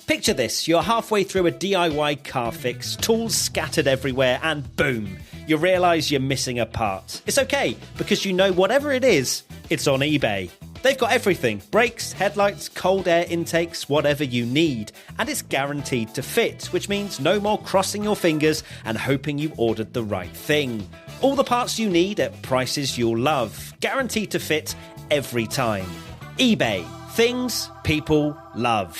Picture this, you're halfway through a DIY car fix, tools scattered everywhere, and boom, you realise you're missing a part. It's okay, because you know whatever it is, it's on eBay. They've got everything, brakes, headlights, cold air intakes, whatever you need. And it's guaranteed to fit, which means no more crossing your fingers and hoping you ordered the right thing. All the parts you need at prices you'll love, guaranteed to fit every time. eBay, things people love.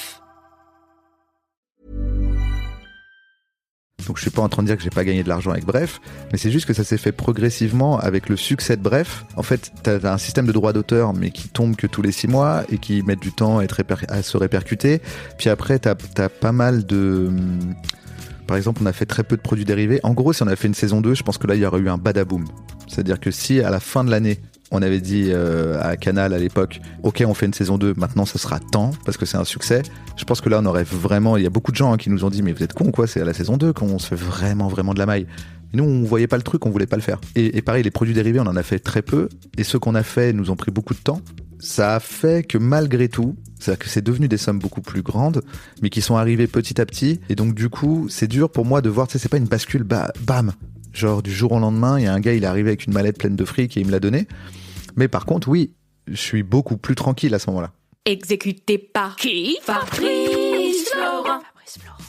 Donc je suis pas en train de dire que j'ai pas gagné de l'argent avec Bref, mais c'est juste que ça s'est fait progressivement avec le succès de Bref. En fait, t'as un système de droit d'auteur, mais qui tombe que tous les 6 mois et qui met du temps à se répercuter. Puis après, t'as pas mal de... Par exemple, on a fait très peu de produits dérivés. En gros, si on a fait une saison 2, je pense que là, il y aurait eu un badaboom. C'est-à-dire que si à la fin de l'année, on avait dit à Canal à l'époque, ok, on fait une saison 2, maintenant ça sera temps, parce que c'est un succès. Je pense que là, on aurait vraiment... Il y a beaucoup de gens qui nous ont dit, mais vous êtes cons quoi, c'est à la saison 2 qu'on se fait vraiment de la maille. Et nous, on voyait pas le truc, on voulait pas le faire. Et pareil, les produits dérivés, on en a fait très peu. Et ceux qu'on a fait nous ont pris beaucoup de temps. Ça a fait que malgré tout, c'est-à-dire que c'est devenu des sommes beaucoup plus grandes, mais qui sont arrivées petit à petit. Et donc du coup, c'est dur pour moi de voir, tu sais, c'est pas une bascule, bam, genre du jour au lendemain, il y a un gars, il est arrivé avec une mallette pleine de fric et il me l'a donné. Mais par contre, oui, je suis beaucoup plus tranquille à ce moment-là. Exécuté par qui? Fabrice Florent.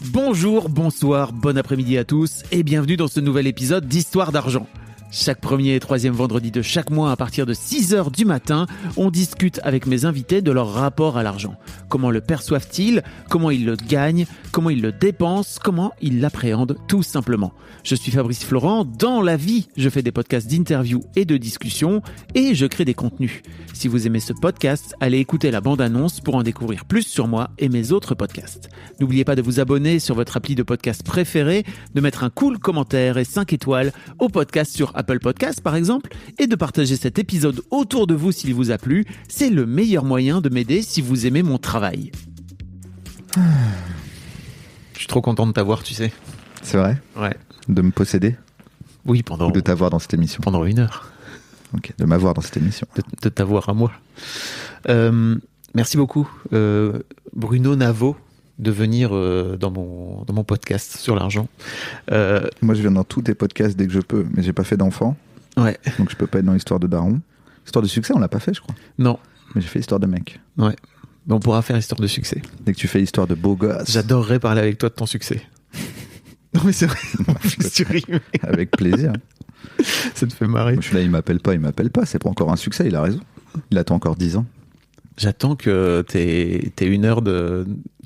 Bonjour, bonsoir, bon après-midi à tous et bienvenue dans ce nouvel épisode d'Histoire d'argent. Chaque premier et troisième vendredi de chaque mois à partir de 6h du matin, on discute avec mes invités de leur rapport à l'argent. Comment le perçoivent-ils? Comment ils le gagnent? Comment ils le dépensent? Comment ils l'appréhendent tout simplement? Je suis Fabrice Florent. Dans la vie, je fais des podcasts d'interviews et de discussions et je crée des contenus. Si vous aimez ce podcast, allez écouter la bande-annonce pour en découvrir plus sur moi et mes autres podcasts. N'oubliez pas de vous abonner sur votre appli de podcast préféré, de mettre un cool commentaire et 5 étoiles au podcast sur Apple Podcasts par exemple, et de partager cet épisode autour de vous s'il vous a plu. C'est le meilleur moyen de m'aider si vous aimez mon travail. Je suis trop content de t'avoir, tu sais. C'est vrai? Ouais. De me posséder? Oui, pendant... Ou de t'avoir dans cette émission? Pendant 1 heure. Ok, de m'avoir dans cette émission. De t'avoir à moi. Merci beaucoup, Bruno Navo, de venir dans mon podcast sur l'argent. Moi, je viens dans tous tes podcasts dès que je peux, mais j'ai pas fait d'enfant. Ouais. Donc je peux pas être dans l'histoire de Daron. Histoire de succès, on l'a pas fait, je crois. Non. Mais j'ai fait histoire de mec. Ouais. Mais on pourra faire histoire de succès. Dès que tu fais histoire de beau gosse. J'adorerais parler avec toi de ton succès. Non mais c'est vrai. Tu ris, mais... Avec plaisir. Ça te fait marrer. Moi, je suis là, il m'appelle pas. C'est pas encore un succès, il a raison. Il attend encore 10 ans. J'attends que t'aies 1 heure de...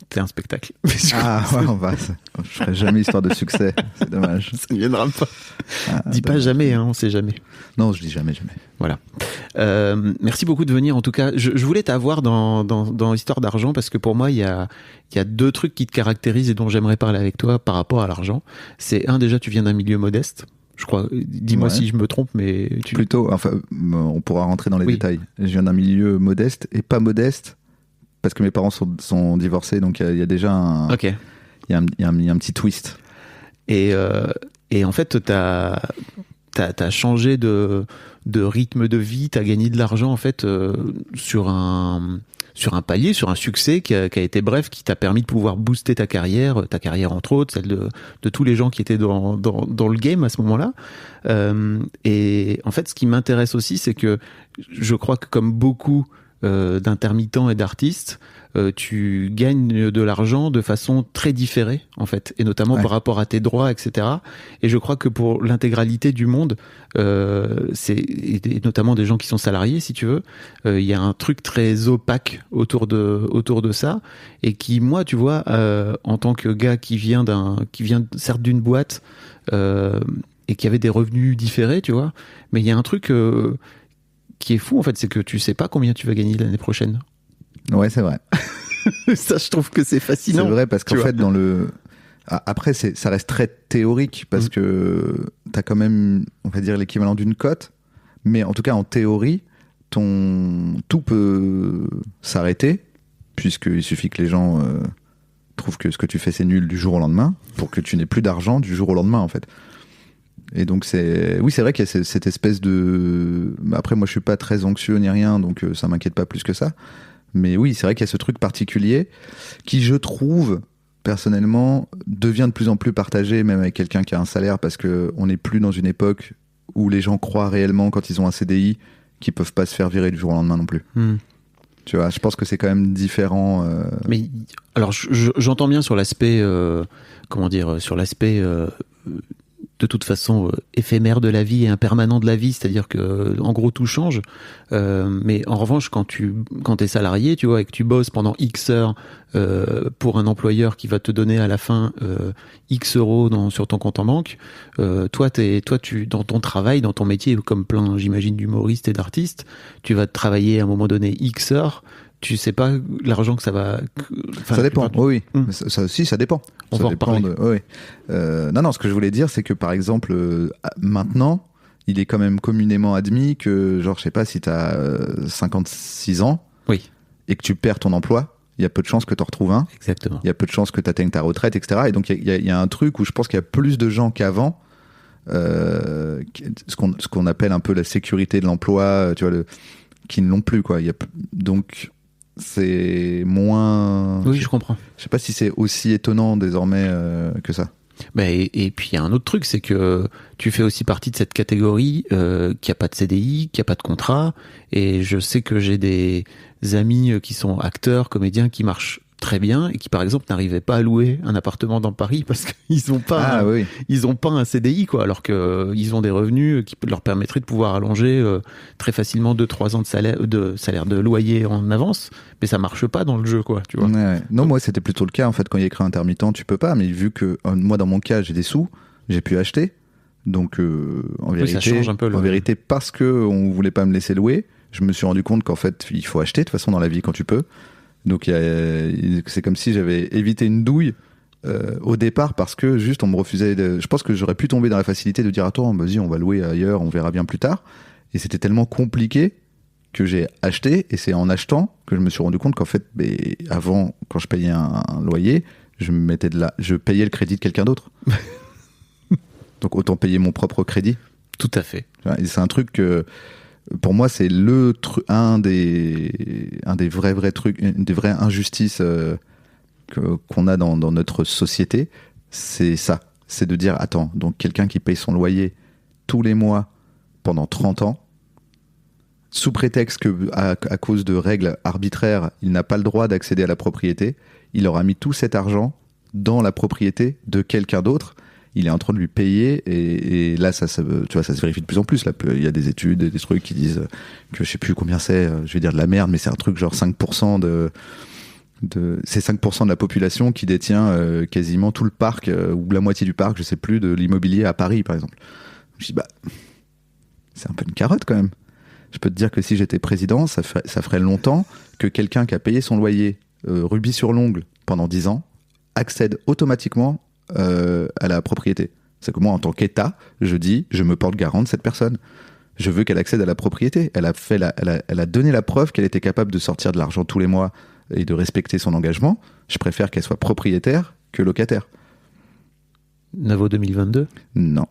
T'aies un spectacle. Ah ouais, je ferai jamais histoire de succès. C'est dommage. Ça ne viendra pas. Dis pas jamais, hein, on sait jamais. Non, je dis jamais. Voilà. Merci beaucoup de venir. En tout cas, je voulais t'avoir dans Histoire d'argent parce que pour moi, il y a 2 trucs qui te caractérisent et dont j'aimerais parler avec toi par rapport à l'argent. C'est déjà, tu viens d'un milieu modeste. Je crois, dis-moi si je me trompe, mais... Plutôt, enfin, on pourra rentrer dans les détails. Je viens d'un milieu modeste et pas modeste, parce que mes parents sont divorcés, donc il y a déjà un... Ok. Il y a un petit twist. Et en fait, t'as changé de rythme de vie, t'as gagné de l'argent, en fait, sur un palier, sur un succès qui a été bref, qui t'a permis de pouvoir booster ta carrière entre autres, celle de tous les gens qui étaient dans le game à ce moment-là. Et en fait, ce qui m'intéresse aussi, c'est que je crois que comme beaucoup d'intermittents et d'artistes, tu gagnes de l'argent de façon très différée en fait, et notamment par rapport à tes droits, etc. Et je crois que pour l'intégralité du monde, et notamment des gens qui sont salariés, si tu veux, il y a un truc très opaque autour de ça, et qui, moi, tu vois, en tant que gars qui vient certes d'une boîte et qui avait des revenus différés, tu vois, mais il y a un truc qui est fou en fait, c'est que tu sais pas combien tu vas gagner l'année prochaine. Ouais, c'est vrai. Ça, je trouve que c'est fascinant. C'est vrai parce qu'en fait, après, ça reste très théorique parce que t'as quand même, on va dire, l'équivalent d'une cote, mais en tout cas, en théorie, tout peut s'arrêter puisqu'il suffit que les gens trouvent que ce que tu fais c'est nul du jour au lendemain pour que tu n'aies plus d'argent du jour au lendemain en fait. Et donc c'est vrai qu'il y a cette espèce de... Après moi je suis pas très anxieux ni rien, donc ça m'inquiète pas plus que ça. Mais oui, c'est vrai qu'il y a ce truc particulier qui, je trouve, personnellement, devient de plus en plus partagé, même avec quelqu'un qui a un salaire, parce qu'on n'est plus dans une époque où les gens croient réellement, quand ils ont un CDI, qu'ils peuvent pas se faire virer du jour au lendemain non plus. Tu vois, je pense que c'est quand même différent. Mais alors, j'entends bien sur l'aspect, sur l'aspect de toute façon éphémère de la vie et impermanent de la vie, c'est-à-dire que en gros tout change. Mais en revanche, quand t'es salarié, tu vois, et que tu bosses pendant X heures pour un employeur qui va te donner à la fin X euros sur ton compte en banque, toi, tu dans ton travail, dans ton métier, comme plein, j'imagine, d'humoristes et d'artistes, tu vas travailler à un moment donné X heures. Tu sais pas l'argent que ça va. Ça dépend. Oui. Ça aussi, ça dépend. On va en reparler. Non, ce que je voulais dire, c'est que par exemple, maintenant, il est quand même communément admis que, genre, je sais pas, si t'as 56 ans et que tu perds ton emploi, il y a peu de chances que t'en retrouves un. Exactement. Il y a peu de chances que t'atteignes ta retraite, etc. Et donc, il y a un truc où je pense qu'il y a plus de gens qu'avant. Ce qu'on appelle un peu la sécurité de l'emploi, tu vois, qui ne l'ont plus, quoi. Donc. C'est moins... Oui, je comprends. Je sais pas si c'est aussi étonnant désormais que ça. Et puis il y a un autre truc, c'est que tu fais aussi partie de cette catégorie qui a pas de CDI, qui a pas de contrat. Et je sais que j'ai des amis qui sont acteurs, comédiens, qui marchent très bien et qui par exemple n'arrivaient pas à louer un appartement dans Paris parce qu'ils ont pas ils ont pas un CDI, quoi, alors que ils ont des revenus qui leur permettraient de pouvoir allonger très facilement 2-3 ans de salaire de loyer en avance, mais ça marche pas dans le jeu, quoi, tu vois. Non, moi c'était plutôt le cas en fait. Quand il y a écrit intermittent, tu peux pas, mais vu que moi dans mon cas j'ai des sous, j'ai pu acheter, donc en vérité, ça change un peu en vérité, parce que on voulait pas me laisser louer, je me suis rendu compte qu'en fait il faut acheter de toute façon dans la vie quand tu peux. Donc c'est comme si j'avais évité une douille au départ, parce que juste on me refusait je pense que j'aurais pu tomber dans la facilité de dire attends, vas-y, on va louer ailleurs, on verra bien plus tard, et c'était tellement compliqué que j'ai acheté, et c'est en achetant que je me suis rendu compte qu'en fait avant, quand je payais un loyer, je payais le crédit de quelqu'un d'autre. Donc autant payer mon propre crédit. Tout à fait. Et c'est un truc que pour moi, c'est un des vrais trucs, une des vraies injustices qu'on a dans notre société. C'est ça. C'est de dire, attends, donc quelqu'un qui paye son loyer tous les mois pendant 30 ans, sous prétexte que, à cause de règles arbitraires, il n'a pas le droit d'accéder à la propriété, il aura mis tout cet argent dans la propriété de quelqu'un d'autre. Il est en train de lui payer, et là ça se vérifie de plus en plus. Là, il y a des études, des trucs qui disent que je sais plus combien c'est, je vais dire de la merde, mais c'est un truc genre 5% c'est 5% de la population qui détient quasiment tout le parc, ou la moitié du parc, je sais plus, de l'immobilier à Paris par exemple. Je dis c'est un peu une carotte quand même. Je peux te dire que si j'étais président, ça ferait longtemps que quelqu'un qui a payé son loyer rubis sur l'ongle pendant 10 ans accède automatiquement à la propriété. C'est que moi, en tant qu'État, je dis, je me porte garant de cette personne. Je veux qu'elle accède à la propriété. Elle a donné la preuve qu'elle était capable de sortir de l'argent tous les mois et de respecter son engagement. Je préfère qu'elle soit propriétaire que locataire. Navo 2022 ? Non.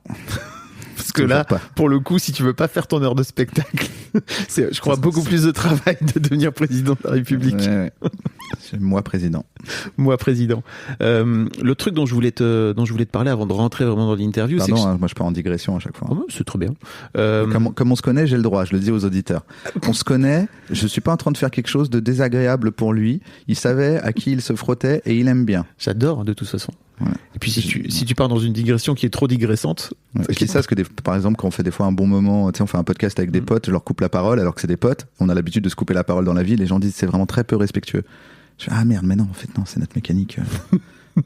Parce que là, pour le coup, si tu veux pas faire ton heure de spectacle, c'est, je crois, beaucoup plus de travail de devenir président de la République. Ouais. Moi président. Moi président. Le truc dont je voulais te parler avant de rentrer vraiment dans l'interview, pardon, c'est que moi je pars en digression à chaque fois. Oh, c'est trop bien. Comme on se connaît, j'ai le droit, je le dis aux auditeurs. On se connaît, je suis pas en train de faire quelque chose de désagréable pour lui. Il savait à qui il se frottait et il aime bien. J'adore, de toute façon. Ouais. Et puis si tu pars dans une digression qui est trop digressante... Ouais, je dis ça parce que par exemple quand on fait des fois un bon moment, tu sais, on fait un podcast avec des potes, je leur coupe la parole alors que c'est des potes, on a l'habitude de se couper la parole dans la vie, les gens disent c'est vraiment très peu respectueux. Je fais, ah merde, mais non, en fait non, c'est notre mécanique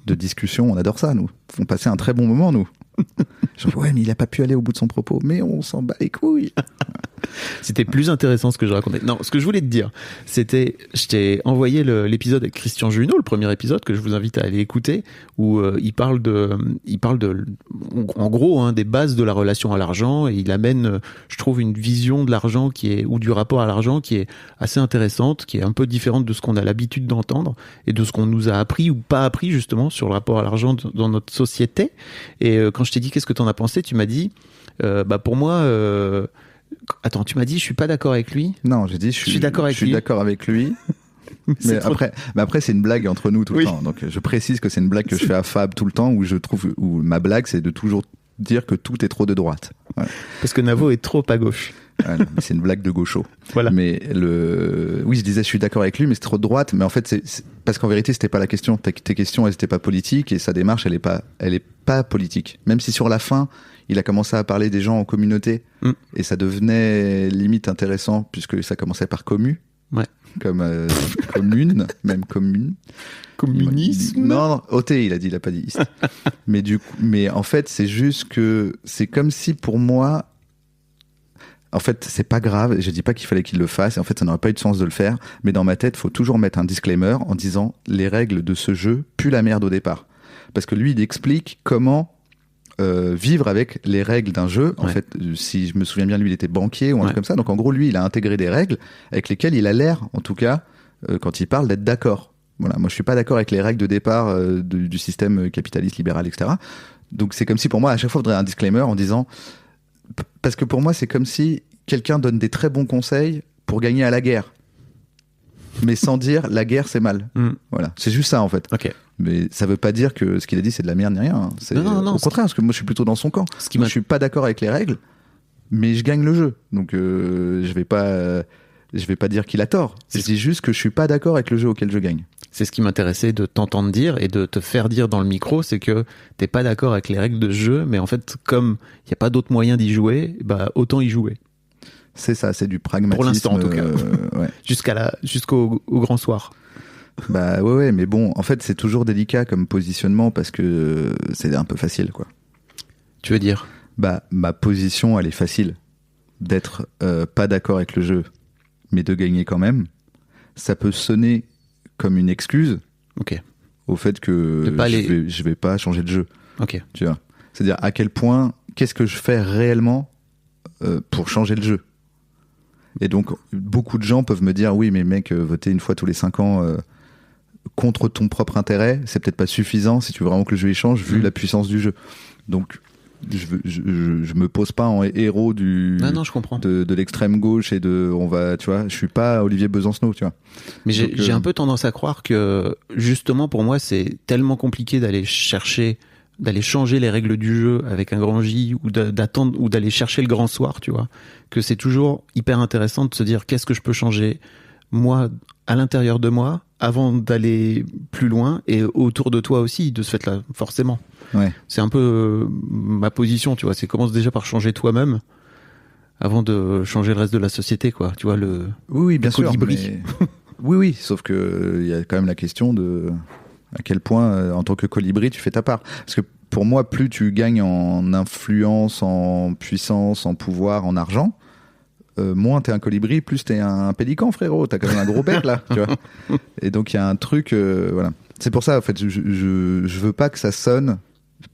de discussion, on adore ça, nous. On passait un très bon moment, nous. Je fais, ouais, mais il a pas pu aller au bout de son propos, mais on s'en bat les couilles. C'était plus intéressant ce que je racontais. Non, ce que je voulais te dire, c'était, je t'ai envoyé l'épisode avec Christian Junot, le premier épisode que je vous invite à aller écouter, où il parle de, en gros, des bases de la relation à l'argent, et il amène, je trouve, une vision de l'argent ou du rapport à l'argent qui est assez intéressante, qui est un peu différente de ce qu'on a l'habitude d'entendre et de ce qu'on nous a appris ou pas appris justement sur le rapport à l'argent dans notre société. Et quand je t'ai dit qu'est-ce que t'en as pensé, tu m'as dit, pour moi. Attends, tu m'as dit je suis pas d'accord avec lui. Non, j'ai dit je suis d'accord avec lui. Mais après, c'est une blague entre nous tout le temps. Donc, je précise que c'est une blague que je fais à Fab tout le temps, où ma blague, c'est de toujours dire que tout est trop de droite. Voilà. Parce que Navo est trop à gauche. Ouais, non, mais c'est une blague de gaucho. Voilà. Mais oui, je disais, je suis d'accord avec lui, mais c'est trop de droite. Mais en fait, c'est parce qu'en vérité, c'était pas la question. Tes questions, elles étaient pas politiques, et sa démarche, elle est pas politique. Même si sur la fin, il a commencé à parler des gens en communauté, et ça devenait limite intéressant puisque ça commençait par commu. Ouais. Comme commune, même commune. Communisme. Non, OT, il a pas dit. mais en fait, c'est juste que c'est comme si pour moi. En fait, c'est pas grave, je dis pas qu'il fallait qu'il le fasse, et en fait, ça n'aurait pas eu de sens de le faire, mais dans ma tête, il faut toujours mettre un disclaimer en disant les règles de ce jeu puent la merde au départ. Parce que lui, il explique comment vivre avec les règles d'un jeu. En fait, si je me souviens bien, lui, il était banquier ou un truc comme ça. Donc, en gros, lui, il a intégré des règles avec lesquelles il a l'air, en tout cas, quand il parle, d'être d'accord. Voilà. Moi, je suis pas d'accord avec les règles de départ du système capitaliste, libéral, etc. Donc, c'est comme si, pour moi, à chaque fois, il faudrait un disclaimer en disant... Parce que pour moi, c'est comme si quelqu'un donne des très bons conseils pour gagner à la guerre. Mais sans dire la guerre, c'est mal. Voilà. C'est juste ça, en fait. Ok. Mais ça veut pas dire que ce qu'il a dit, c'est de la merde ni rien. Non, au contraire, parce que moi, je suis plutôt dans son camp. Moi, je suis pas d'accord avec les règles, mais je gagne le jeu. Donc, je vais pas dire qu'il a tort. Je dis juste que je suis pas d'accord avec le jeu auquel je gagne. C'est ce qui m'intéressait de t'entendre dire et de te faire dire dans le micro, c'est que t'es pas d'accord avec les règles de jeu, mais en fait, comme il n'y a pas d'autre moyen d'y jouer, bah, autant y jouer. C'est ça, c'est du pragmatisme. Pour l'instant, en tout cas. Ouais. Jusqu'au grand soir. Bah ouais, mais bon, en fait, c'est toujours délicat comme positionnement parce que c'est un peu facile, quoi. Tu veux dire ? Bah, ma position, elle est facile. D'être pas d'accord avec le jeu, mais de gagner quand même. Ça peut sonner comme une excuse au fait que je vais pas changer de jeu. Tu vois. C'est-à-dire à quel point, qu'est-ce que je fais réellement pour changer le jeu. Et donc, beaucoup de gens peuvent me dire, oui, mais mec, voter une fois tous les 5 ans contre ton propre intérêt, c'est peut-être pas suffisant si tu veux vraiment que le jeu change, vu la puissance du jeu. Donc, je me pose pas en héros je comprends. de l'extrême gauche et tu vois, je suis pas Olivier Besancenot, tu vois. Mais j'ai un peu tendance à croire que, justement, pour moi, c'est tellement compliqué d'aller changer les règles du jeu avec un grand J ou d'attendre ou d'aller chercher le grand soir, tu vois, que c'est toujours hyper intéressant de se dire qu'est-ce que je peux changer moi à l'intérieur de moi avant d'aller plus loin et autour de toi aussi de ce fait-là, forcément. Ouais. C'est un peu ma position, tu vois, c'est commence déjà par changer toi-même avant de changer le reste de la société, quoi. Tu vois, oui, bien sûr, colibri. Mais... oui, sauf que il y a quand même la question de à quel point, en tant que colibri, tu fais ta part. Parce que pour moi, plus tu gagnes en influence, en puissance, en pouvoir, en argent, moins t'es un colibri, plus t'es un pélican, frérot. T'as quand même un gros bec, là, tu vois. Et donc, il y a un truc... voilà. C'est pour ça, en fait, je veux pas que ça sonne...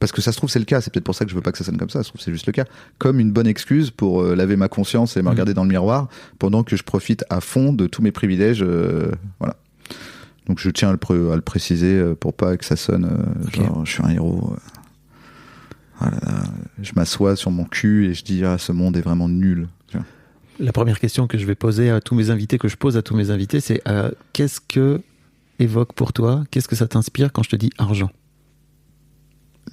Parce que ça se trouve, c'est le cas. C'est peut-être pour ça que je veux pas que ça sonne comme ça. Ça se trouve, c'est juste le cas. Comme une bonne excuse pour laver ma conscience et me regarder dans le miroir pendant que je profite à fond de tous mes privilèges. Voilà. Donc je tiens à le préciser pour pas que ça sonne genre je suis un héros. Voilà, je m'assois sur mon cul et je dis ce monde est vraiment nul. Tu vois. La première question que je vais poser à tous mes invités, que je pose à tous mes invités, c'est qu'est-ce que évoque pour toi, qu'est-ce que ça t'inspire quand je te dis argent ?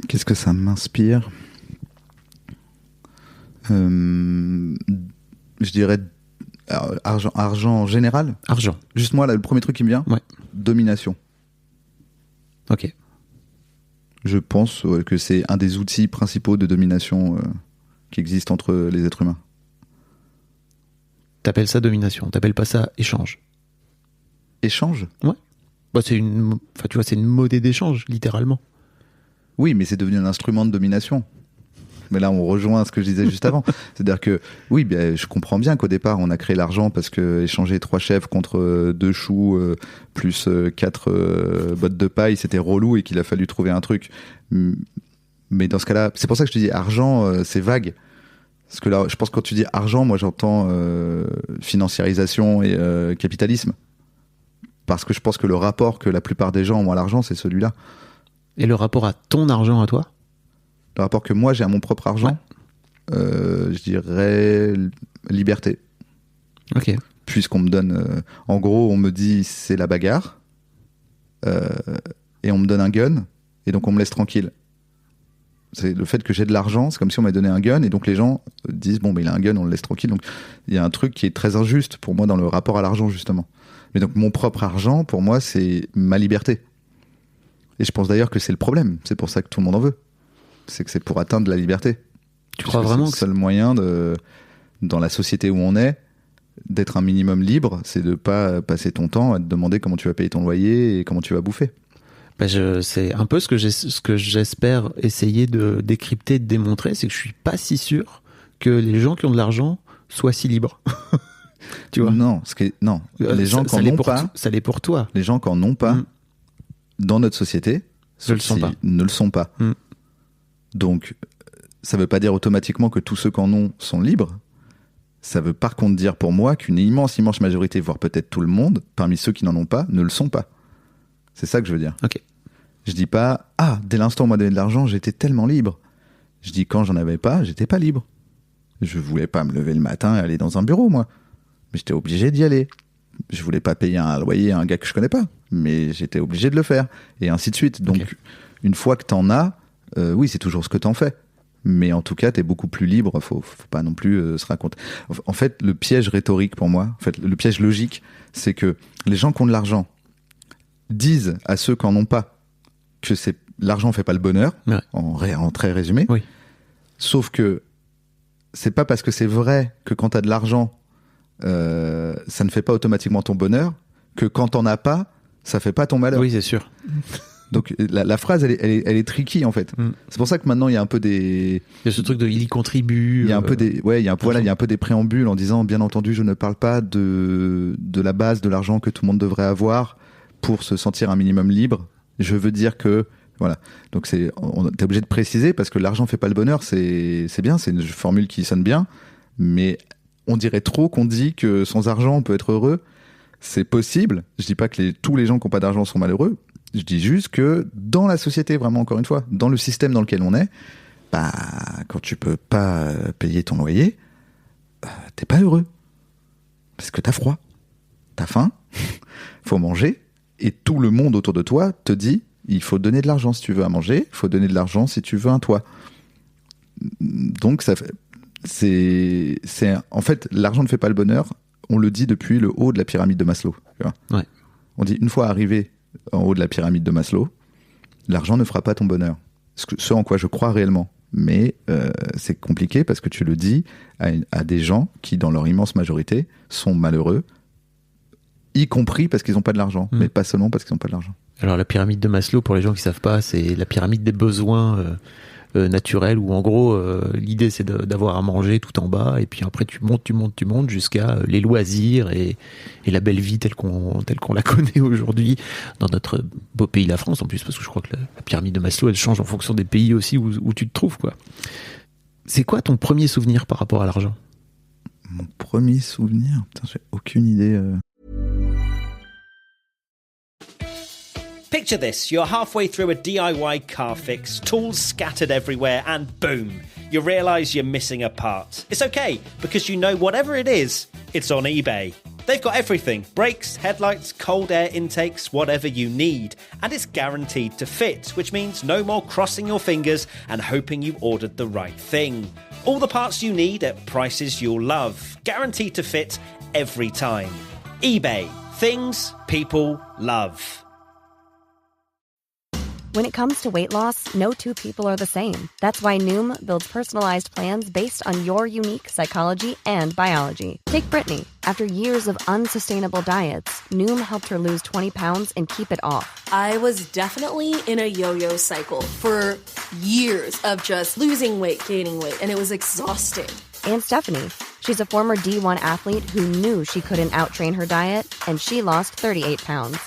Qu'est-ce que ça m'inspire ? Je dirais argent en général. Argent. Juste moi, là, le premier truc qui me vient, domination. Ok. Je pense que c'est un des outils principaux de domination qui existent entre les êtres humains. T'appelles ça domination, t'appelles pas ça échange. Échange ? Ouais. Bah, c'est une monnaie d'échange, littéralement. Oui, mais c'est devenu un instrument de domination. Mais là, on rejoint ce que je disais juste avant. C'est-à-dire que, oui, bien, je comprends bien qu'au départ, on a créé l'argent parce que échanger 3 chèvres contre 2 choux plus 4 bottes de paille, c'était relou et qu'il a fallu trouver un truc. Mais dans ce cas-là, c'est pour ça que je te dis argent, c'est vague. Parce que là, je pense que quand tu dis argent, moi j'entends financiarisation et capitalisme. Parce que je pense que le rapport que la plupart des gens ont à l'argent, c'est celui-là. Et le rapport à ton argent à toi ? Le rapport que moi j'ai à mon propre argent, je dirais liberté. Ok. puisqu'on me donne... en gros, on me dit c'est la bagarre, et on me donne un gun, et donc on me laisse tranquille. C'est le fait que j'ai de l'argent, c'est comme si on m'avait donné un gun, et donc les gens disent bon, il a un gun, on le laisse tranquille. Donc il y a un truc qui est très injuste pour moi dans le rapport à l'argent, justement. Mais donc mon propre argent, pour moi, c'est ma liberté. Et je pense d'ailleurs que c'est le problème. C'est pour ça que tout le monde en veut. C'est que c'est pour atteindre la liberté. Tu crois vraiment que c'est le seul moyen dans la société où on est, d'être un minimum libre, c'est de pas passer ton temps à te demander comment tu vas payer ton loyer et comment tu vas bouffer. C'est un peu ce que j'espère essayer de décrypter, de démontrer, c'est que je suis pas si sûr que les gens qui ont de l'argent soient si libres. Tu vois ? Non, les gens qui en ont pas, ça l'est pour toi. Les gens qui en ont pas dans notre société ne le sont pas. Donc, ça veut pas dire automatiquement que tous ceux qui en ont sont libres. Ça veut par contre dire pour moi qu'une immense majorité, voire peut-être tout le monde, parmi ceux qui n'en ont pas, ne le sont pas. C'est ça que je veux dire. Ok. Je dis pas, dès l'instant où on m'a donné de l'argent, j'étais tellement libre. Je dis, quand j'en avais pas, j'étais pas libre. Je voulais pas me lever le matin et aller dans un bureau, moi. Mais j'étais obligé d'y aller. Je voulais pas payer un loyer à un gars que je connais pas. Mais j'étais obligé de le faire. Et ainsi de suite. Donc, une fois que t'en as, oui, c'est toujours ce que t'en fais. Mais en tout cas, t'es beaucoup plus libre. Faut pas non plus se raconter. En fait, le piège rhétorique pour moi, le piège logique, c'est que les gens qui ont de l'argent disent à ceux qui en ont pas que l'argent fait pas le bonheur, en très résumé. Oui. Sauf que c'est pas parce que c'est vrai que quand t'as de l'argent, ça ne fait pas automatiquement ton bonheur, que quand t'en as pas, ça fait pas ton malheur. Oui, c'est sûr. Donc la phrase, elle est tricky en fait. C'est pour ça que maintenant il y a un peu des... Il y a ce truc de il y contribue. Il y a un peu des... Ouais, il y a un peu des préambules en disant, bien entendu, je ne parle pas de la base de l'argent que tout le monde devrait avoir pour se sentir un minimum libre. Je veux dire que... Voilà. Donc t'es obligé de préciser parce que l'argent fait pas le bonheur, c'est bien, c'est une formule qui sonne bien, mais on dirait trop qu'on dit que sans argent on peut être heureux. C'est possible. Je dis pas que tous les gens qui n'ont pas d'argent sont malheureux. Je dis juste que dans la société, vraiment encore une fois, dans le système dans lequel on est, quand tu peux pas payer ton loyer, t'es pas heureux. Parce que t'as froid, t'as faim, faut manger, et tout le monde autour de toi te dit il faut donner de l'argent si tu veux à manger, il faut donner de l'argent si tu veux un toit. Donc ça fait, en fait, l'argent ne fait pas le bonheur. On le dit depuis le haut de la pyramide de Maslow. Tu vois. Ouais. On dit une fois arrivé en haut de la pyramide de Maslow, l'argent ne fera pas ton bonheur. Ce en quoi je crois réellement. Mais c'est compliqué parce que tu le dis à des gens qui, dans leur immense majorité, sont malheureux, y compris parce qu'ils n'ont pas de l'argent, mais pas seulement parce qu'ils n'ont pas de l'argent. Alors la pyramide de Maslow, pour les gens qui ne savent pas, c'est la pyramide des besoins naturels, où en gros, l'idée c'est d'avoir à manger tout en bas, et puis après tu montes jusqu'à les loisirs et la belle vie telle qu'on la connaît aujourd'hui dans notre beau pays, la France, en plus, parce que je crois que la pyramide de Maslow, elle change en fonction des pays aussi où tu te trouves, quoi. C'est quoi ton premier souvenir par rapport à l'argent ? Mon premier souvenir ? Putain, j'ai aucune idée. Picture this, you're halfway through a DIY car fix, tools scattered everywhere, and boom, you realise you're missing a part. It's okay, because you know whatever it is, it's on eBay. They've got everything, brakes, headlights, cold air intakes, whatever you need, and it's guaranteed to fit, which means no more crossing your fingers and hoping you ordered the right thing. All the parts you need at prices you'll love, guaranteed to fit every time. eBay, things people love. When it comes to weight loss, no two people are the same. That's why Noom builds personalized plans based on your unique psychology and biology. Take Brittany. After years of unsustainable diets, Noom helped her lose 20 pounds and keep it off. I was definitely in a yo-yo cycle for years of just losing weight, gaining weight, and it was exhausting. And Stephanie. She's a former D1 athlete who knew she couldn't out-train her diet, and she lost 38 pounds.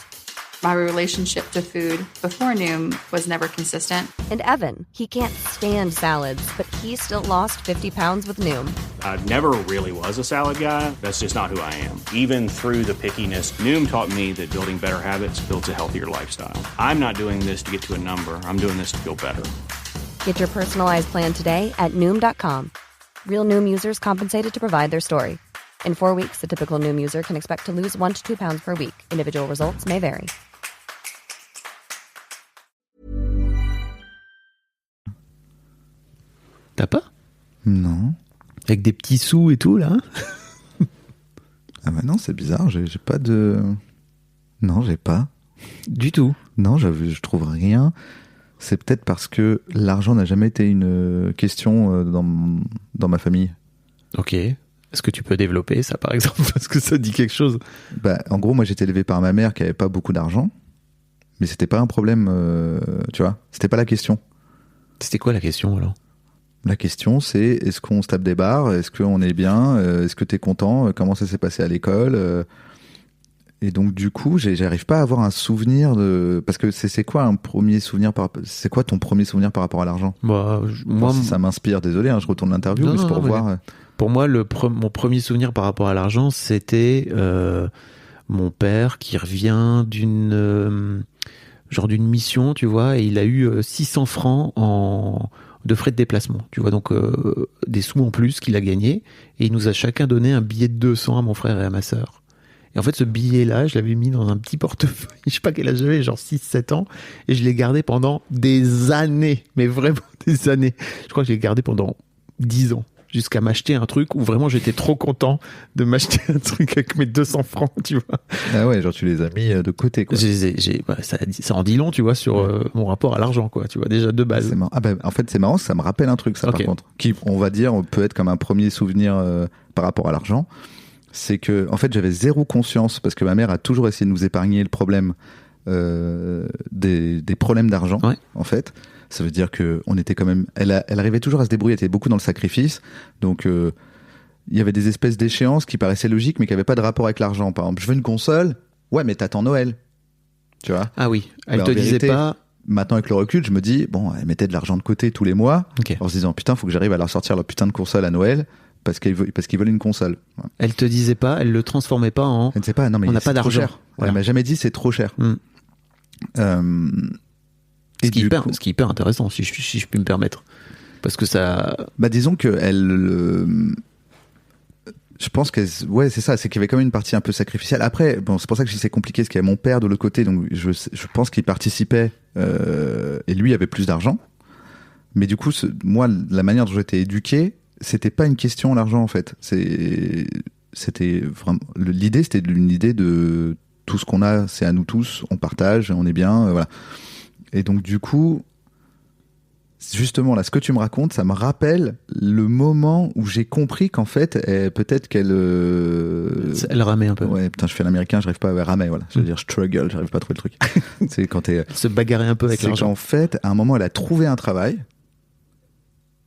My relationship to food before Noom was never consistent. And Evan, he can't stand salads, but he still lost 50 pounds with Noom. I never really was a salad guy. That's just not who I am. Even through the pickiness, Noom taught me that building better habits builds a healthier lifestyle. I'm not doing this to get to a number. I'm doing this to feel better. Get your personalized plan today at Noom.com. Real Noom users compensated to provide their story. In 4 weeks, the typical Noom user can expect to lose 1 to 2 pounds per week. Individual results may vary. T'as pas? Non. Avec des petits sous et tout, là? Ah bah non, c'est bizarre, j'ai pas de... Non, j'ai pas. Du tout. Non, je trouve rien. C'est peut-être parce que l'argent n'a jamais été une question dans ma famille. Ok. Est-ce que tu peux développer ça, par exemple? Parce que ça dit quelque chose. Bah, en gros, moi, j'ai été élevé par ma mère qui avait pas beaucoup d'argent. Mais c'était pas un problème, tu vois. C'était pas la question. C'était quoi la question, alors? La question, c'est est-ce qu'on se tape des barres? Est-ce qu'on est bien? Est-ce que t'es content? Comment ça s'est passé à l'école? Et donc, du coup, j'arrive pas à avoir un souvenir de... Parce que c'est quoi un premier souvenir C'est quoi ton premier souvenir par rapport à l'argent? Bah, moi, si ça m'inspire, désolé, hein, je retourne l'interview, non, mais c'est pour non, voir... Pour moi, mon premier souvenir par rapport à l'argent, c'était mon père qui revient d'une mission, tu vois, et il a eu 600 francs de frais de déplacement, tu vois, donc des sous en plus qu'il a gagné, et il nous a chacun donné un billet de 200 à mon frère et à ma sœur. Et en fait, ce billet-là, je l'avais mis dans un petit portefeuille, je sais pas quel âge j'avais, genre 6-7 ans, et je l'ai gardé pendant des années, mais vraiment des années. Je crois que je l'ai gardé pendant 10 ans. Jusqu'à m'acheter un truc où vraiment j'étais trop content de m'acheter un truc avec mes 200 francs, tu vois. Ah ouais, genre tu les as mis de côté, quoi. Ça en dit long, tu vois, sur mon rapport à l'argent, quoi, tu vois, déjà de base. Ah bah, en fait, c'est marrant, ça me rappelle un truc, ça, par contre, qui, on va dire, peut être comme un premier souvenir par rapport à l'argent. C'est que, en fait, j'avais zéro conscience, parce que ma mère a toujours essayé de nous épargner le problème des problèmes d'argent, en fait. Ça veut dire que on était quand même. Elle arrivait toujours à se débrouiller. Elle était beaucoup dans le sacrifice. Donc, il y avait des espèces d'échéances qui paraissaient logiques, mais qui n'avaient pas de rapport avec l'argent. Par exemple, je veux une console. Ouais, mais t'attends Noël. Tu vois? Ah oui. Elle te disait pas. Maintenant, avec le recul, je me dis, bon, elle mettait de l'argent de côté tous les mois, en se disant, putain, faut que j'arrive à leur sortir leur putain de console à Noël, parce qu'ils veulent une console. Ouais. Elle te disait pas, elle le transformait pas en. Elle ne sait pas. Non, mais on n'a pas d'argent. Voilà. Elle m'a jamais dit, c'est trop cher. Ce qui est hyper intéressant, si je puis me permettre. Parce que ça... Bah, disons que je pense que... Ouais, c'est ça, c'est qu'il y avait quand même une partie un peu sacrificielle. Après, bon, c'est pour ça que c'est compliqué, parce qu'il y a mon père de l'autre côté, donc je pense qu'il participait, et lui avait plus d'argent. Mais du coup, moi, la manière dont j'étais éduqué, c'était pas une question l'argent, en fait. C'était vraiment... L'idée, c'était une idée de... Tout ce qu'on a, c'est à nous tous, on partage, on est bien, voilà. Et donc, du coup, justement, là, ce que tu me racontes, ça me rappelle le moment où j'ai compris qu'en fait, peut-être qu'elle... Elle ramait un peu. Ouais, putain, je fais l'américain, j'arrive pas à ramer, voilà. Je veux dire, struggle, j'arrive pas à trouver le truc. C'est quand t'es... Se bagarrer un peu avec l'argent. C'est qu'en fait, à un moment, elle a trouvé un travail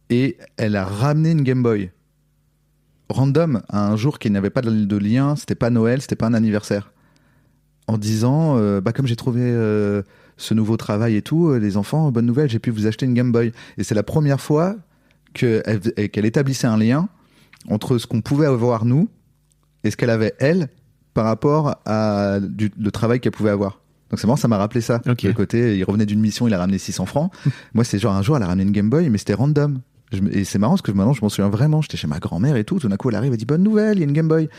et elle a ramené une Game Boy. Random, un jour qui n'avait pas de lien, c'était pas Noël, c'était pas un anniversaire. En disant, comme j'ai trouvé... ce nouveau travail et tout, les enfants, bonne nouvelle, j'ai pu vous acheter une Game Boy. Et c'est la première fois qu'elle établissait un lien entre ce qu'on pouvait avoir nous et ce qu'elle avait elle par rapport à le travail qu'elle pouvait avoir. Donc c'est marrant, ça m'a rappelé ça. Okay. Le côté, il revenait d'une mission, il a ramené 600 francs. Moi, c'est genre un jour, elle a ramené une Game Boy, mais c'était random. Et c'est marrant parce que maintenant, je m'en souviens vraiment. J'étais chez ma grand-mère et tout. Tout d'un coup, elle arrive et dit bonne nouvelle, il y a une Game Boy.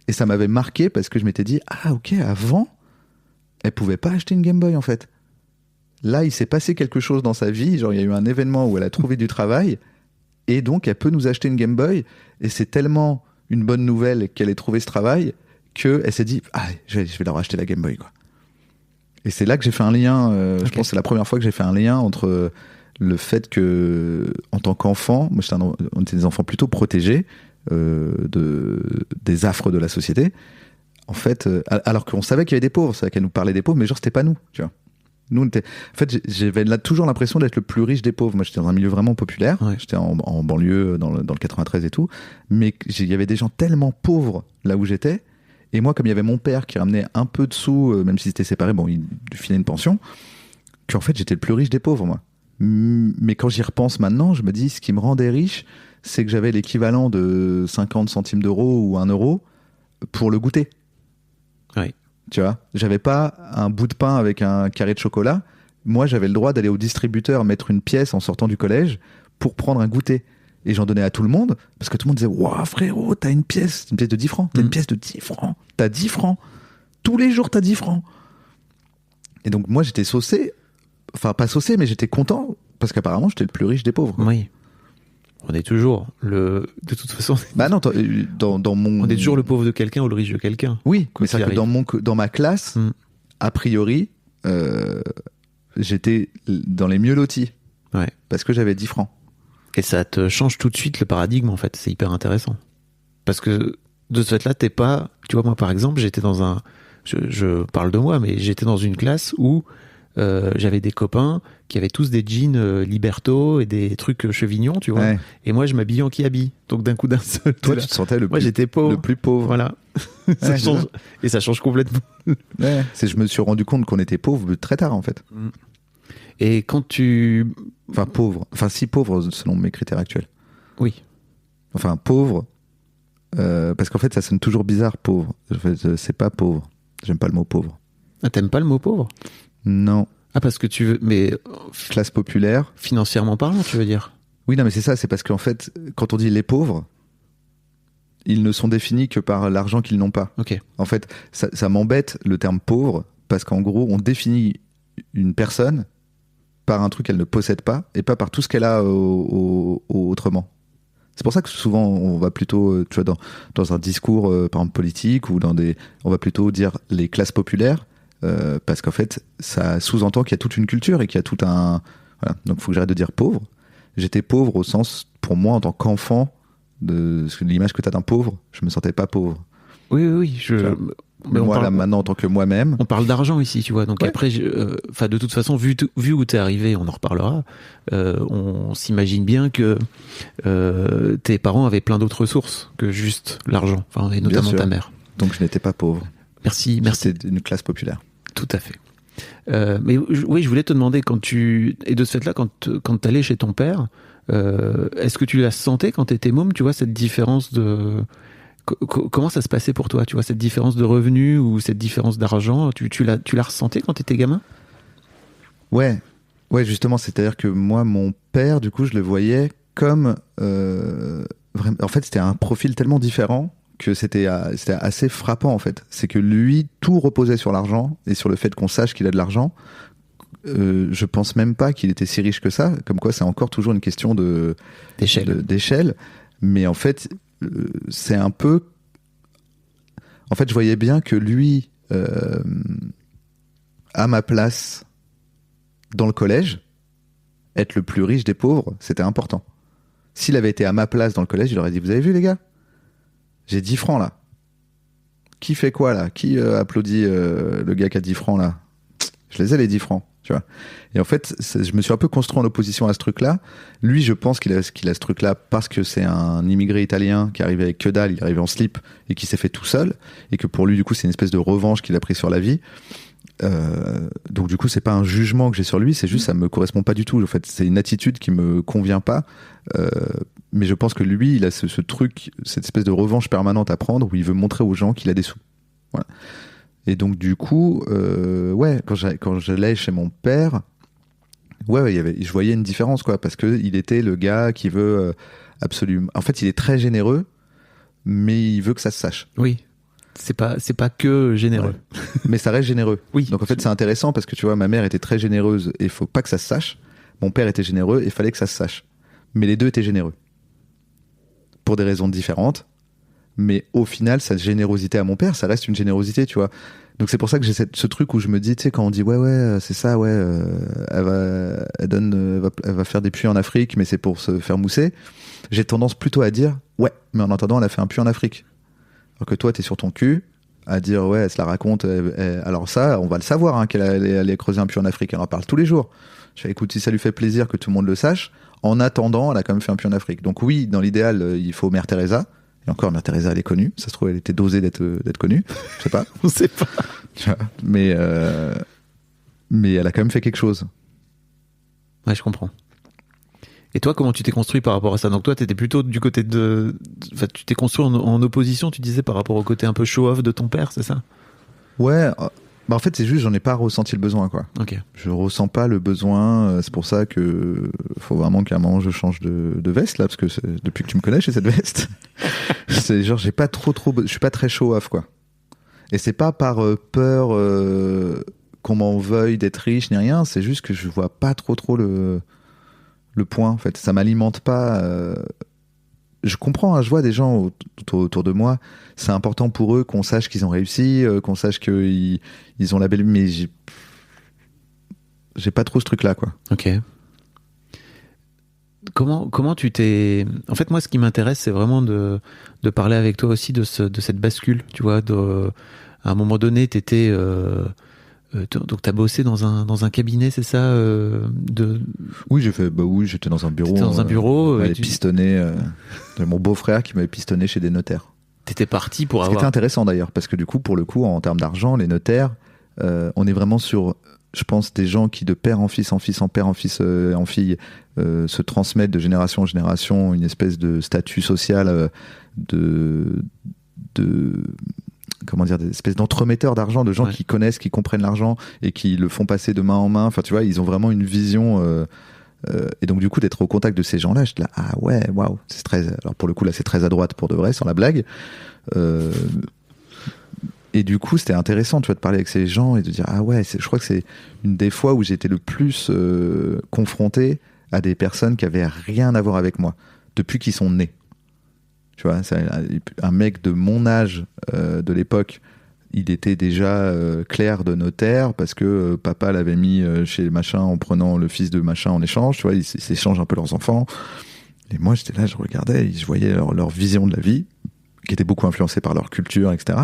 Et ça m'avait marqué parce que je m'étais dit ah ok, avant, elle pouvait pas acheter une Game Boy en fait. Là, il s'est passé quelque chose dans sa vie, genre il y a eu un événement où elle a trouvé du travail, et donc elle peut nous acheter une Game Boy, et c'est tellement une bonne nouvelle qu'elle ait trouvé ce travail, qu'elle s'est dit, ah, je vais leur acheter la Game Boy, quoi. Et c'est là que j'ai fait un lien, je pense que c'est la première fois que j'ai fait un lien entre le fait que, en tant qu'enfant, moi on était des enfants plutôt protégés des affres de la société, en fait, alors qu'on savait qu'il y avait des pauvres, c'est qu'elle nous parlait des pauvres, mais genre c'était pas nous, tu vois. Nous, en fait, j'avais toujours l'impression d'être le plus riche des pauvres. Moi, j'étais dans un milieu vraiment populaire. Ouais. J'étais en banlieue, dans le 93 et tout. Mais il y avait des gens tellement pauvres là où j'étais. Et moi, comme il y avait mon père qui ramenait un peu de sous, même s'ils étaient séparés, bon, il filait une pension, qu'en fait, j'étais le plus riche des pauvres, moi. Mais quand j'y repense maintenant, je me dis, ce qui me rendait riche, c'est que j'avais l'équivalent de 50 centimes d'euros ou 1 euro pour le goûter. Oui. Tu vois, j'avais pas un bout de pain avec un carré de chocolat. Moi, j'avais le droit d'aller au distributeur mettre une pièce en sortant du collège pour prendre un goûter. Et j'en donnais à tout le monde, parce que tout le monde disait, waouh, frérot, t'as une pièce de 10 francs. T'as une pièce de 10 francs. T'as 10 francs. Tous les jours, t'as 10 francs. Et donc, moi, j'étais saucé. Enfin, pas saucé, mais j'étais content, parce qu'apparemment, j'étais le plus riche des pauvres. Oui. On est toujours de toute façon. Bah non, dans mon. On est toujours le pauvre de quelqu'un ou le riche de quelqu'un. Oui, mais c'est vrai que dans ma classe, a priori, j'étais dans les mieux lotis. Ouais. Parce que j'avais 10 francs. Et ça te change tout de suite le paradigme, en fait. C'est hyper intéressant. Parce que de ce fait-là, t'es pas. Tu vois, moi, par exemple, j'étais dans un. Je parle de moi, mais j'étais dans une classe où j'avais des copains qui avaient tous des jeans Liberto et des trucs chevignons, tu vois. Ouais. Et moi, je m'habillais en Kiabi. Donc, d'un coup, d'un seul. Toi, tu te sentais moi, j'étais pauvre. Le plus pauvre. Voilà. Ça change. Et ça change complètement. Ouais. Je me suis rendu compte qu'on était pauvres très tard, en fait. Et quand tu. Enfin, pauvre. Enfin, si pauvre, selon mes critères actuels. Oui. Enfin, pauvre. Parce qu'en fait, ça sonne toujours bizarre, pauvre. En fait, c'est pas pauvre. J'aime pas le mot pauvre. Ah, t'aimes pas le mot pauvre ? Non. Ah, parce que tu veux. Mais. Classe populaire. Financièrement parlant, tu veux dire ? Oui, non, mais c'est ça. C'est parce qu'en fait, quand on dit les pauvres, ils ne sont définis que par l'argent qu'ils n'ont pas. Ok. En fait, ça m'embête le terme pauvre, parce qu'en gros, on définit une personne par un truc qu'elle ne possède pas et pas par tout ce qu'elle a autrement. C'est pour ça que souvent on va plutôt, tu vois, dans un discours par exemple politique ou on va plutôt dire les classes populaires parce qu'en fait ça sous-entend qu'il y a toute une culture et qu'il y a tout un voilà. Donc il faut que j'arrête de dire pauvre. J'étais pauvre au sens, pour moi en tant qu'enfant, de l'image que tu as d'un pauvre, je me sentais pas pauvre. Oui, mais moi, là, maintenant, en tant que moi-même. On parle d'argent ici, tu vois. Donc après, de toute façon, vu où t'es arrivé, on en reparlera. On s'imagine bien que tes parents avaient plein d'autres ressources que juste l'argent. Enfin, et notamment ta mère. Donc je n'étais pas pauvre. Merci. C'était une classe populaire. Tout à fait. Mais oui, je voulais te demander, et de ce fait-là, quand t'allais chez ton père, est-ce que tu la sentais quand t'étais môme, tu vois, cette différence de... Comment ça se passait pour toi, tu vois, cette différence de revenus ou cette différence d'argent, tu l'as ressenti quand t'étais gamin ? Ouais, justement, c'est-à-dire que moi, mon père, du coup, je le voyais comme... vraiment, en fait, c'était un profil tellement différent que c'était assez frappant, en fait. C'est que lui, tout reposait sur l'argent et sur le fait qu'on sache qu'il a de l'argent. Je pense même pas qu'il était si riche que ça, comme quoi c'est encore toujours une question d'échelle. Mais en fait... c'est un peu... En fait, je voyais bien que lui, à ma place dans le collège, être le plus riche des pauvres, c'était important. S'il avait été à ma place dans le collège, il aurait dit, vous avez vu les gars ? J'ai 10 francs là. Qui fait quoi là ? Qui applaudit le gars qui a 10 francs là ? Je les ai les 10 francs. Tu vois. Et en fait, je me suis un peu construit en opposition à ce truc-là. Lui, je pense qu'il a ce truc-là parce que c'est un immigré italien qui arrivait avec que dalle, il est arrivé en slip et qui s'est fait tout seul, et que pour lui, du coup, c'est une espèce de revanche qu'il a pris sur la vie. Donc du coup, c'est pas un jugement que j'ai sur lui, c'est juste ça me correspond pas du tout. En fait, c'est une attitude qui me convient pas. Mais je pense que lui, il a ce truc, cette espèce de revanche permanente à prendre où il veut montrer aux gens qu'il a des sous. Voilà. Et donc du coup, quand j'allais chez mon père, je voyais une différence, quoi, parce que il était le gars qui veut absolument. En fait, il est très généreux, mais il veut que ça se sache. Oui. C'est pas que généreux. Ouais. Mais ça reste généreux. Oui. Donc en fait, c'est intéressant parce que tu vois, ma mère était très généreuse et il faut pas que ça se sache. Mon père était généreux et il fallait que ça se sache. Mais les deux étaient généreux. Pour des raisons différentes. Mais au final, sa générosité à mon père, ça reste une générosité, tu vois. Donc c'est pour ça que j'ai ce truc où je me dis, tu sais, quand on dit ouais, c'est ça, elle va faire des puits en Afrique, mais c'est pour se faire mousser. J'ai tendance plutôt à dire ouais, mais en attendant, elle a fait un puits en Afrique. Alors que toi, t'es sur ton cul à dire ouais, elle se la raconte. Alors ça, on va le savoir, hein, qu'elle allait creuser un puits en Afrique. Elle en parle tous les jours. Je fais écoute, si ça lui fait plaisir que tout le monde le sache, en attendant, elle a quand même fait un puits en Afrique. Donc oui, dans l'idéal, il faut Mère Teresa. Et encore, Mère Teresa, elle est connue. Ça se trouve, elle était dosée d'être connue. Je sais pas. On sait pas. Mais elle a quand même fait quelque chose. Ouais, je comprends. Et toi, comment tu t'es construit par rapport à ça ? Donc toi, t'étais plutôt du côté de... Enfin, tu t'es construit en opposition, tu disais, par rapport au côté un peu show-off de ton père, c'est ça ? Ouais. Bah en fait c'est juste j'en ai pas ressenti le besoin quoi. Ok. Je ressens pas le besoin, c'est pour ça que faut vraiment qu'à un moment je change de veste là parce que depuis que tu me connais j'ai cette veste. C'est genre j'ai pas trop je suis pas très show off quoi. Et c'est pas par peur qu'on m'en veuille d'être riche ni rien, c'est juste que je vois pas trop le point en fait, ça m'alimente pas. Je comprends, hein, je vois des gens autour de moi, c'est important pour eux qu'on sache qu'ils ont réussi, qu'on sache qu'ils ont la belle... Mais j'ai pas trop ce truc-là, quoi. Ok. Comment tu t'es... En fait, moi, ce qui m'intéresse, c'est vraiment de parler avec toi aussi de cette bascule, tu vois. À un moment donné, t'étais... donc t'as bossé dans un cabinet, c'est ça Oui, j'étais dans un bureau. T'étais dans un bureau. J'avais pistonné. J'avais mon beau-frère qui m'avait pistonné chez des notaires. T'étais parti pour avoir... Ce qui était intéressant d'ailleurs, parce que du coup, pour le coup, en termes d'argent, les notaires, on est vraiment sur, je pense, des gens qui de père en fils, en père en fils, en fille, se transmettent de génération en génération une espèce de statut social comment dire, des espèces d'entremetteurs d'argent, de gens qui connaissent, qui comprennent l'argent et qui le font passer de main en main. Enfin, tu vois, ils ont vraiment une vision. Et donc, du coup, d'être au contact de ces gens-là, je te dis, ah ouais, waouh. Alors, pour le coup, là, c'est très à droite pour de vrai, sans la blague. Et du coup, c'était intéressant, tu vois, de parler avec ces gens et de dire, ah ouais, je crois que c'est une des fois où j'étais le plus confronté à des personnes qui avaient rien à voir avec moi depuis qu'ils sont nés. Tu vois, c'est un mec de mon âge de l'époque, il était déjà clerc de notaire parce que papa l'avait mis chez machin en prenant le fils de machin en échange, tu vois, ils s'échangent un peu leurs enfants. Et moi, j'étais là, je regardais, je voyais leur vision de la vie, qui était beaucoup influencée par leur culture, etc.,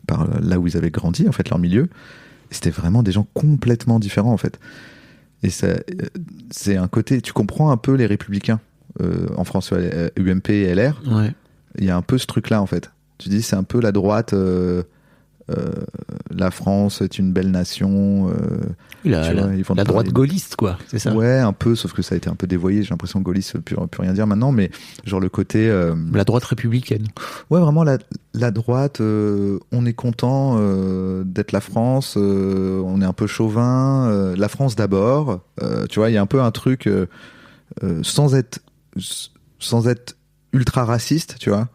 par là où ils avaient grandi, en fait, leur milieu. Et c'était vraiment des gens complètement différents, en fait. Et ça, c'est un côté, tu comprends un peu les Républicains en France, UMP et LR. Ouais. Il y a un peu ce truc-là, en fait. Tu dis, c'est un peu la droite, la France est une belle nation. La droite gaulliste, quoi, c'est ça? Ouais, un peu, sauf que ça a été un peu dévoyé. J'ai l'impression que gaulliste ne peut rien dire maintenant, mais genre le côté... la droite républicaine. Ouais, vraiment, la droite, on est content d'être la France, on est un peu chauvin, la France d'abord. Tu vois, il y a un peu un truc, sans être ultra raciste, tu vois,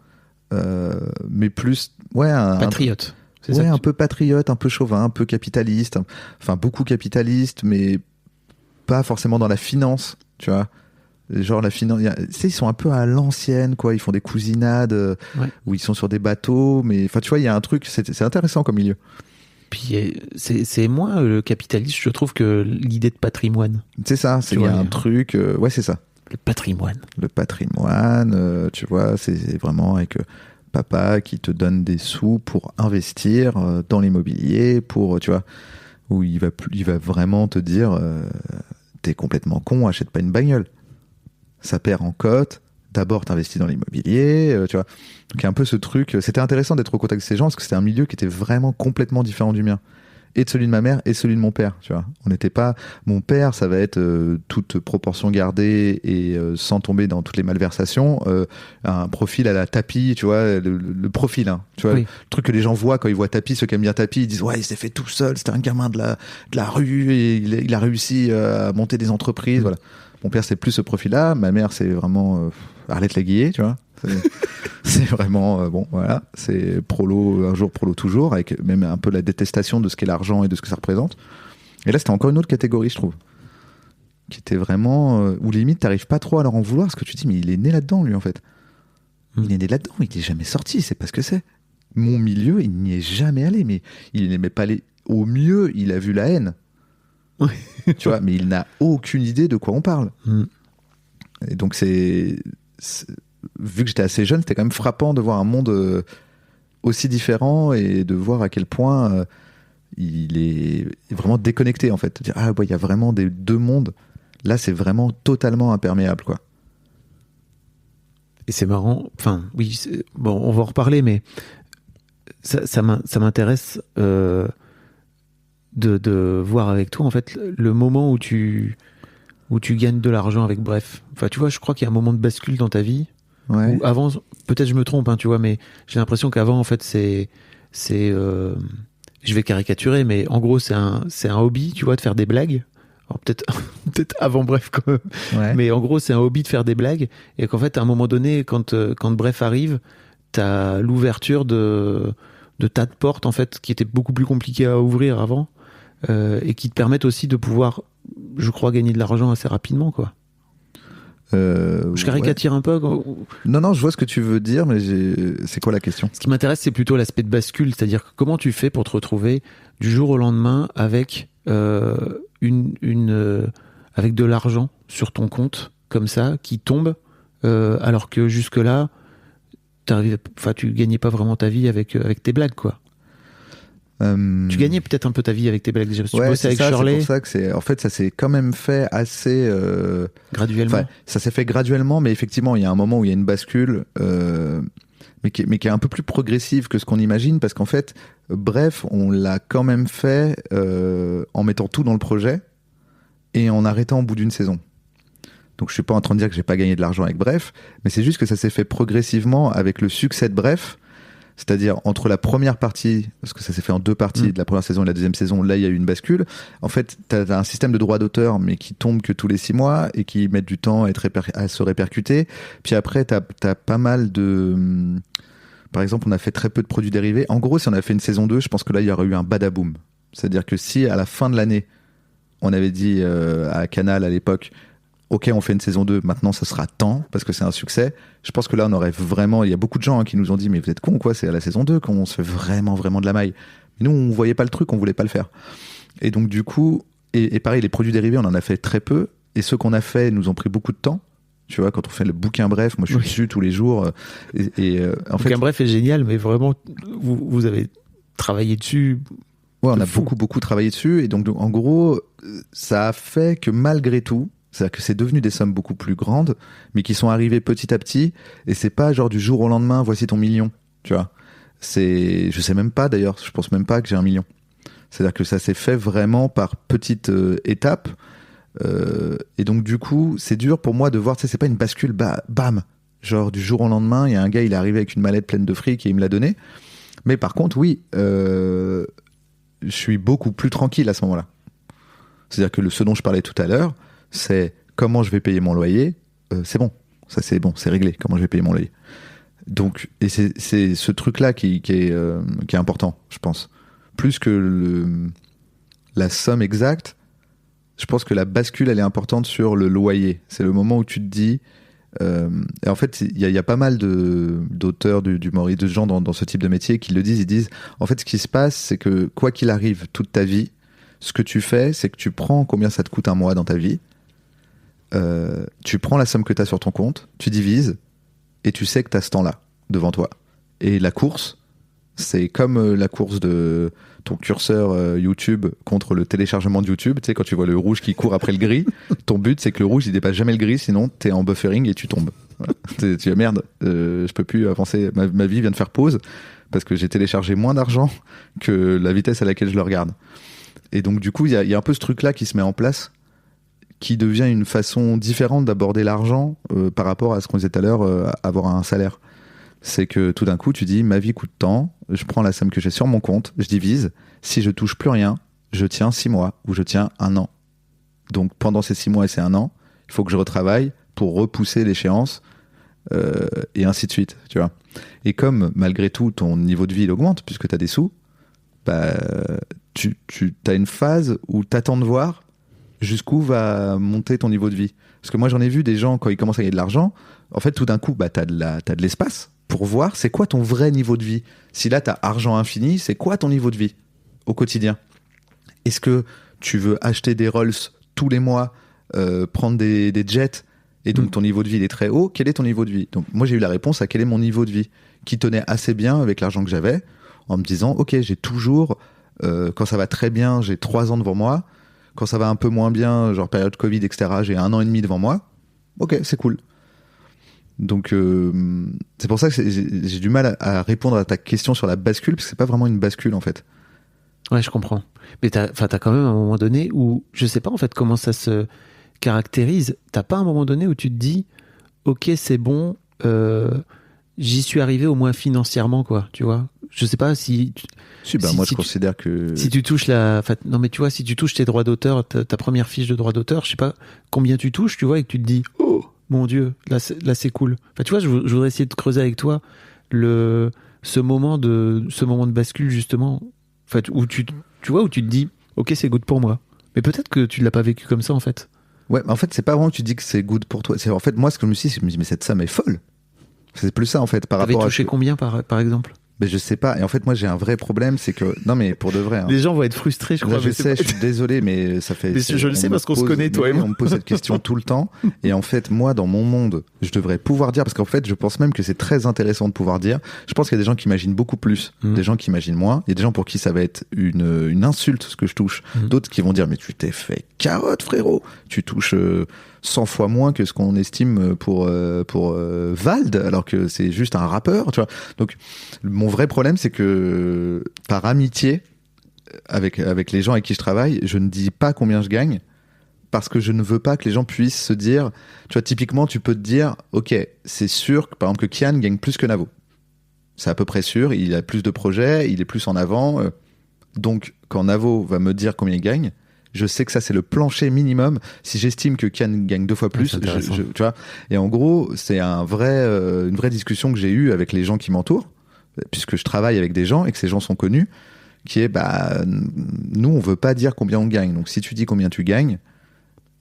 mais plus patriote. Ouais, un peu patriote, un peu chauvin, un peu capitaliste, enfin beaucoup capitaliste, mais pas forcément dans la finance, tu vois. Genre la finance, tu sais, ils sont un peu à l'ancienne, quoi. Ils font des cousinades où ils sont sur des bateaux, mais enfin, tu vois, il y a un truc, c'est intéressant comme milieu. Puis c'est moins le capitaliste, je trouve, que l'idée de patrimoine. C'est ça, il y a un truc, ouais, c'est ça. Le patrimoine. Le patrimoine, tu vois, c'est vraiment avec papa qui te donne des sous pour investir dans l'immobilier, pour, tu vois, où il va vraiment te dire t'es complètement con, achète pas une bagnole. Ça perd en cote, d'abord t'investis dans l'immobilier, tu vois. Donc il y a un peu ce truc, c'était intéressant d'être au contact de ces gens parce que c'était un milieu qui était vraiment complètement différent du mien. Et de celui de ma mère et celui de mon père, tu vois. On n'était pas... Mon père, ça va être toute proportion gardée et sans tomber dans toutes les malversations, un profil à la Tapi, tu vois, le profil, hein, tu vois, le truc que les gens voient quand ils voient Tapi, ceux qui aiment bien Tapi, ils disent ouais, il s'est fait tout seul, c'était un gamin de la rue et il a réussi à monter des entreprises, voilà. Mon père, c'est plus ce profil-là. Ma mère, c'est vraiment Arlette Laguiller, tu vois. C'est vraiment, bon, voilà, c'est prolo, un jour, prolo toujours, avec même un peu la détestation de ce qu'est l'argent et de ce que ça représente. Et là, c'était encore une autre catégorie, je trouve, qui était vraiment, où limite, t'arrives pas trop à leur en vouloir, parce que tu te dis, mais il est né là-dedans, lui, en fait. Il est né là-dedans, il est jamais sorti, c'est pas ce que c'est. Mon milieu, il n'y est jamais allé, mais il n'aimait pas aller. Au mieux, il a vu la haine. Tu vois, mais il n'a aucune idée de quoi on parle. Et donc, vu que j'étais assez jeune, c'était quand même frappant de voir un monde aussi différent et de voir à quel point il est vraiment déconnecté, en fait. De dire, ah ouais, il y a vraiment deux mondes. Là, c'est vraiment totalement imperméable, quoi. Et c'est marrant, enfin, oui, bon, on va en reparler, mais ça m'intéresse de voir avec toi, en fait, le moment où tu gagnes de l'argent avec Bref. Enfin, tu vois, je crois qu'il y a un moment de bascule dans ta vie. Ouais. Où avant, peut-être je me trompe, hein, tu vois, mais j'ai l'impression qu'avant, en fait, c'est je vais caricaturer, mais en gros, c'est un hobby, tu vois, de faire des blagues. Alors peut-être avant Bref quand même. Ouais. Mais en gros, c'est un hobby de faire des blagues. Et qu'en fait, à un moment donné, quand Bref arrive, t'as l'ouverture de tas de portes, en fait, qui étaient beaucoup plus compliquées à ouvrir avant. Et qui te permettent aussi de pouvoir, je crois, gagner de l'argent assez rapidement, quoi. Je caricature un peu. Non, je vois ce que tu veux dire, mais c'est quoi la question? Ce qui m'intéresse, c'est plutôt l'aspect de bascule, c'est-à-dire comment tu fais pour te retrouver du jour au lendemain avec avec de l'argent sur ton compte comme ça qui tombe, alors que jusque-là, tu gagnais pas vraiment ta vie avec tes blagues, quoi. Tu gagnais peut-être un peu ta vie avec tes blagues. Tu bossais avec Shirley. C'est pour ça que en fait, ça s'est quand même fait assez graduellement. Ça s'est fait graduellement, mais effectivement, il y a un moment où il y a une bascule, mais qui est un peu plus progressive que ce qu'on imagine, parce qu'en fait, Bref, on l'a quand même fait en mettant tout dans le projet et en arrêtant au bout d'une saison. Donc, je suis pas en train de dire que j'ai pas gagné de l'argent avec Bref, mais c'est juste que ça s'est fait progressivement avec le succès de Bref. C'est-à-dire, entre la première partie, parce que ça s'est fait en 2 parties, de la première saison et la deuxième saison, là, il y a eu une bascule. En fait, t'as un système de droit d'auteur, mais qui tombe que tous les 6 mois et qui met du temps à se répercuter. Puis après, t'as pas mal de... Par exemple, on a fait très peu de produits dérivés. En gros, si on avait fait une saison 2, je pense que là, il y aurait eu un badaboom. C'est-à-dire que si, à la fin de l'année, on avait dit à Canal, à l'époque, ok, on fait une saison 2, maintenant ça sera tant, parce que c'est un succès. Je pense que là, on aurait vraiment... Il y a beaucoup de gens qui nous ont dit, mais vous êtes cons, quoi, c'est à la saison 2 qu'on se fait vraiment de la maille. Mais nous, on voyait pas le truc, on voulait pas le faire. Et donc, du coup, et pareil, les produits dérivés, on en a fait très peu, et ceux qu'on a fait nous ont pris beaucoup de temps. Tu vois, quand on fait le bouquin Bref, moi je suis dessus tous les jours. En fait, Bref est génial, mais vraiment, vous avez travaillé dessus. Ouais, on a beaucoup travaillé dessus, et donc en gros, ça a fait que malgré tout, c'est-à-dire que c'est devenu des sommes beaucoup plus grandes, mais qui sont arrivées petit à petit, et c'est pas genre du jour au lendemain, voici ton million, tu vois. Je sais même pas d'ailleurs, je pense même pas que j'ai 1 million. C'est-à-dire que ça s'est fait vraiment par petites étapes, et donc du coup, c'est dur pour moi de voir, tu sais, c'est pas une bascule, bam, genre du jour au lendemain, il y a un gars, il est arrivé avec une mallette pleine de fric et il me l'a donné. Mais par contre, oui, je suis beaucoup plus tranquille à ce moment-là. C'est-à-dire que ce dont je parlais tout à l'heure, c'est comment je vais payer mon loyer, c'est bon, ça c'est bon, c'est réglé, comment je vais payer mon loyer. Donc, et c'est ce truc-là qui est important, je pense. Plus que la somme exacte, je pense que la bascule, elle est importante sur le loyer. C'est le moment où tu te dis... et en fait, il y a pas mal d'auteurs, d'humoristes, de gens dans ce type de métier qui le disent. Ils disent, en fait, ce qui se passe, c'est que quoi qu'il arrive toute ta vie, ce que tu fais, c'est que tu prends combien ça te coûte un mois dans ta vie, tu prends la somme que tu as sur ton compte, tu divises, et tu sais que tu as ce temps-là devant toi. Et la course, c'est comme la course de ton curseur YouTube contre le téléchargement de YouTube. Tu sais, quand tu vois le rouge qui court après le gris, ton but, c'est que le rouge, il dépasse jamais le gris, sinon t'es en buffering et tu tombes. Voilà. Tu dis, merde, je peux plus avancer. Ma vie vient de faire pause parce que j'ai téléchargé moins d'argent que la vitesse à laquelle je le regarde. Et donc, du coup, il y a un peu ce truc-là qui se met en place, qui devient une façon différente d'aborder l'argent par rapport à ce qu'on disait tout à l'heure, avoir un salaire. C'est que tout d'un coup, tu dis, ma vie coûte tant, je prends la somme que j'ai sur mon compte, je divise, si je touche plus rien, je tiens 6 mois ou je tiens 1 an. Donc pendant ces 6 mois et ces 1 an, il faut que je retravaille pour repousser l'échéance et ainsi de suite, tu vois. Et comme malgré tout ton niveau de vie il augmente puisque tu as des sous, tu as une phase où tu attends de voir jusqu'où va monter ton niveau de vie. Parce que moi j'en ai vu des gens, quand ils commencent à gagner de l'argent, en fait tout d'un coup t'as de l'espace pour voir c'est quoi ton vrai niveau de vie. Si là t'as argent infini, c'est quoi ton niveau de vie au quotidien? Est-ce que tu veux acheter des Rolls tous les mois, prendre des jets, et donc ton niveau de vie il est très haut? Quel est ton niveau de vie? Donc moi j'ai eu la réponse à quel est mon niveau de vie, qui tenait assez bien avec l'argent que j'avais, en me disant ok, j'ai toujours, quand ça va très bien, j'ai 3 ans devant moi, quand ça va un peu moins bien, genre période Covid, etc., j'ai 1 an et demi devant moi. Ok, c'est cool. Donc c'est pour ça que j'ai du mal à répondre à ta question sur la bascule, parce que c'est pas vraiment une bascule en fait. Ouais, je comprends. Mais t'as quand même un moment donné où, je sais pas en fait comment ça se caractérise, t'as pas un moment donné où tu te dis ok, c'est bon, j'y suis arrivé au moins financièrement, quoi, tu vois. Je sais pas si... Moi, je considère que... Si tu touches non, mais tu vois, si tu touches tes droits d'auteur, ta première fiche de droits d'auteur, je sais pas combien tu touches, tu vois, et que tu te dis, oh, mon Dieu, là, c'est cool. Enfin, tu vois, je voudrais essayer de creuser avec toi ce moment de bascule, justement, en fait, où tu vois, où tu te dis, ok, c'est good pour moi. Mais peut-être que tu l'as pas vécu comme ça, en fait. Ouais, mais en fait, c'est pas vraiment que tu dis que c'est good pour toi. En fait, moi, ce que je me suis dit, c'est que je me dis, mais cette somme est folle. C'est plus ça, en fait, par rapport à... T'avais touché combien, par exemple? Mais je sais pas. Et en fait, moi, j'ai un vrai problème, c'est que... Non, mais pour de vrai... Hein. Les gens vont être frustrés, je crois. Là, je sais, je suis désolé, mais ça fait... Mais je le sais parce qu'on se connaît, toi et moi. On me pose cette question tout le temps. Et en fait, moi, dans mon monde, je devrais pouvoir dire, parce qu'en fait, je pense même que c'est très intéressant de pouvoir dire. Je pense qu'il y a des gens qui imaginent beaucoup plus, des gens qui imaginent moins. Il y a des gens pour qui ça va être une insulte, ce que je touche. D'autres qui vont dire, mais tu t'es fait carotte, frérot. Tu touches 100 fois moins que ce qu'on estime pour Vald, alors que c'est juste un rappeur, tu vois. Donc, mon vrai problème, c'est que par amitié avec les gens avec qui je travaille, je ne dis pas combien je gagne parce que je ne veux pas que les gens puissent se dire, tu vois, typiquement, tu peux te dire, ok, c'est sûr que par exemple que Kian gagne plus que Navo. C'est à peu près sûr, il a plus de projets, il est plus en avant. Donc, quand Navo va me dire combien il gagne, je sais que ça, c'est le plancher minimum. Si j'estime que Kian gagne 2 fois plus, tu vois. Et en gros, c'est une vraie discussion que j'ai eue avec les gens qui m'entourent, puisque je travaille avec des gens et que ces gens sont connus, qui est, nous, on veut pas dire combien on gagne. Donc, si tu dis combien tu gagnes,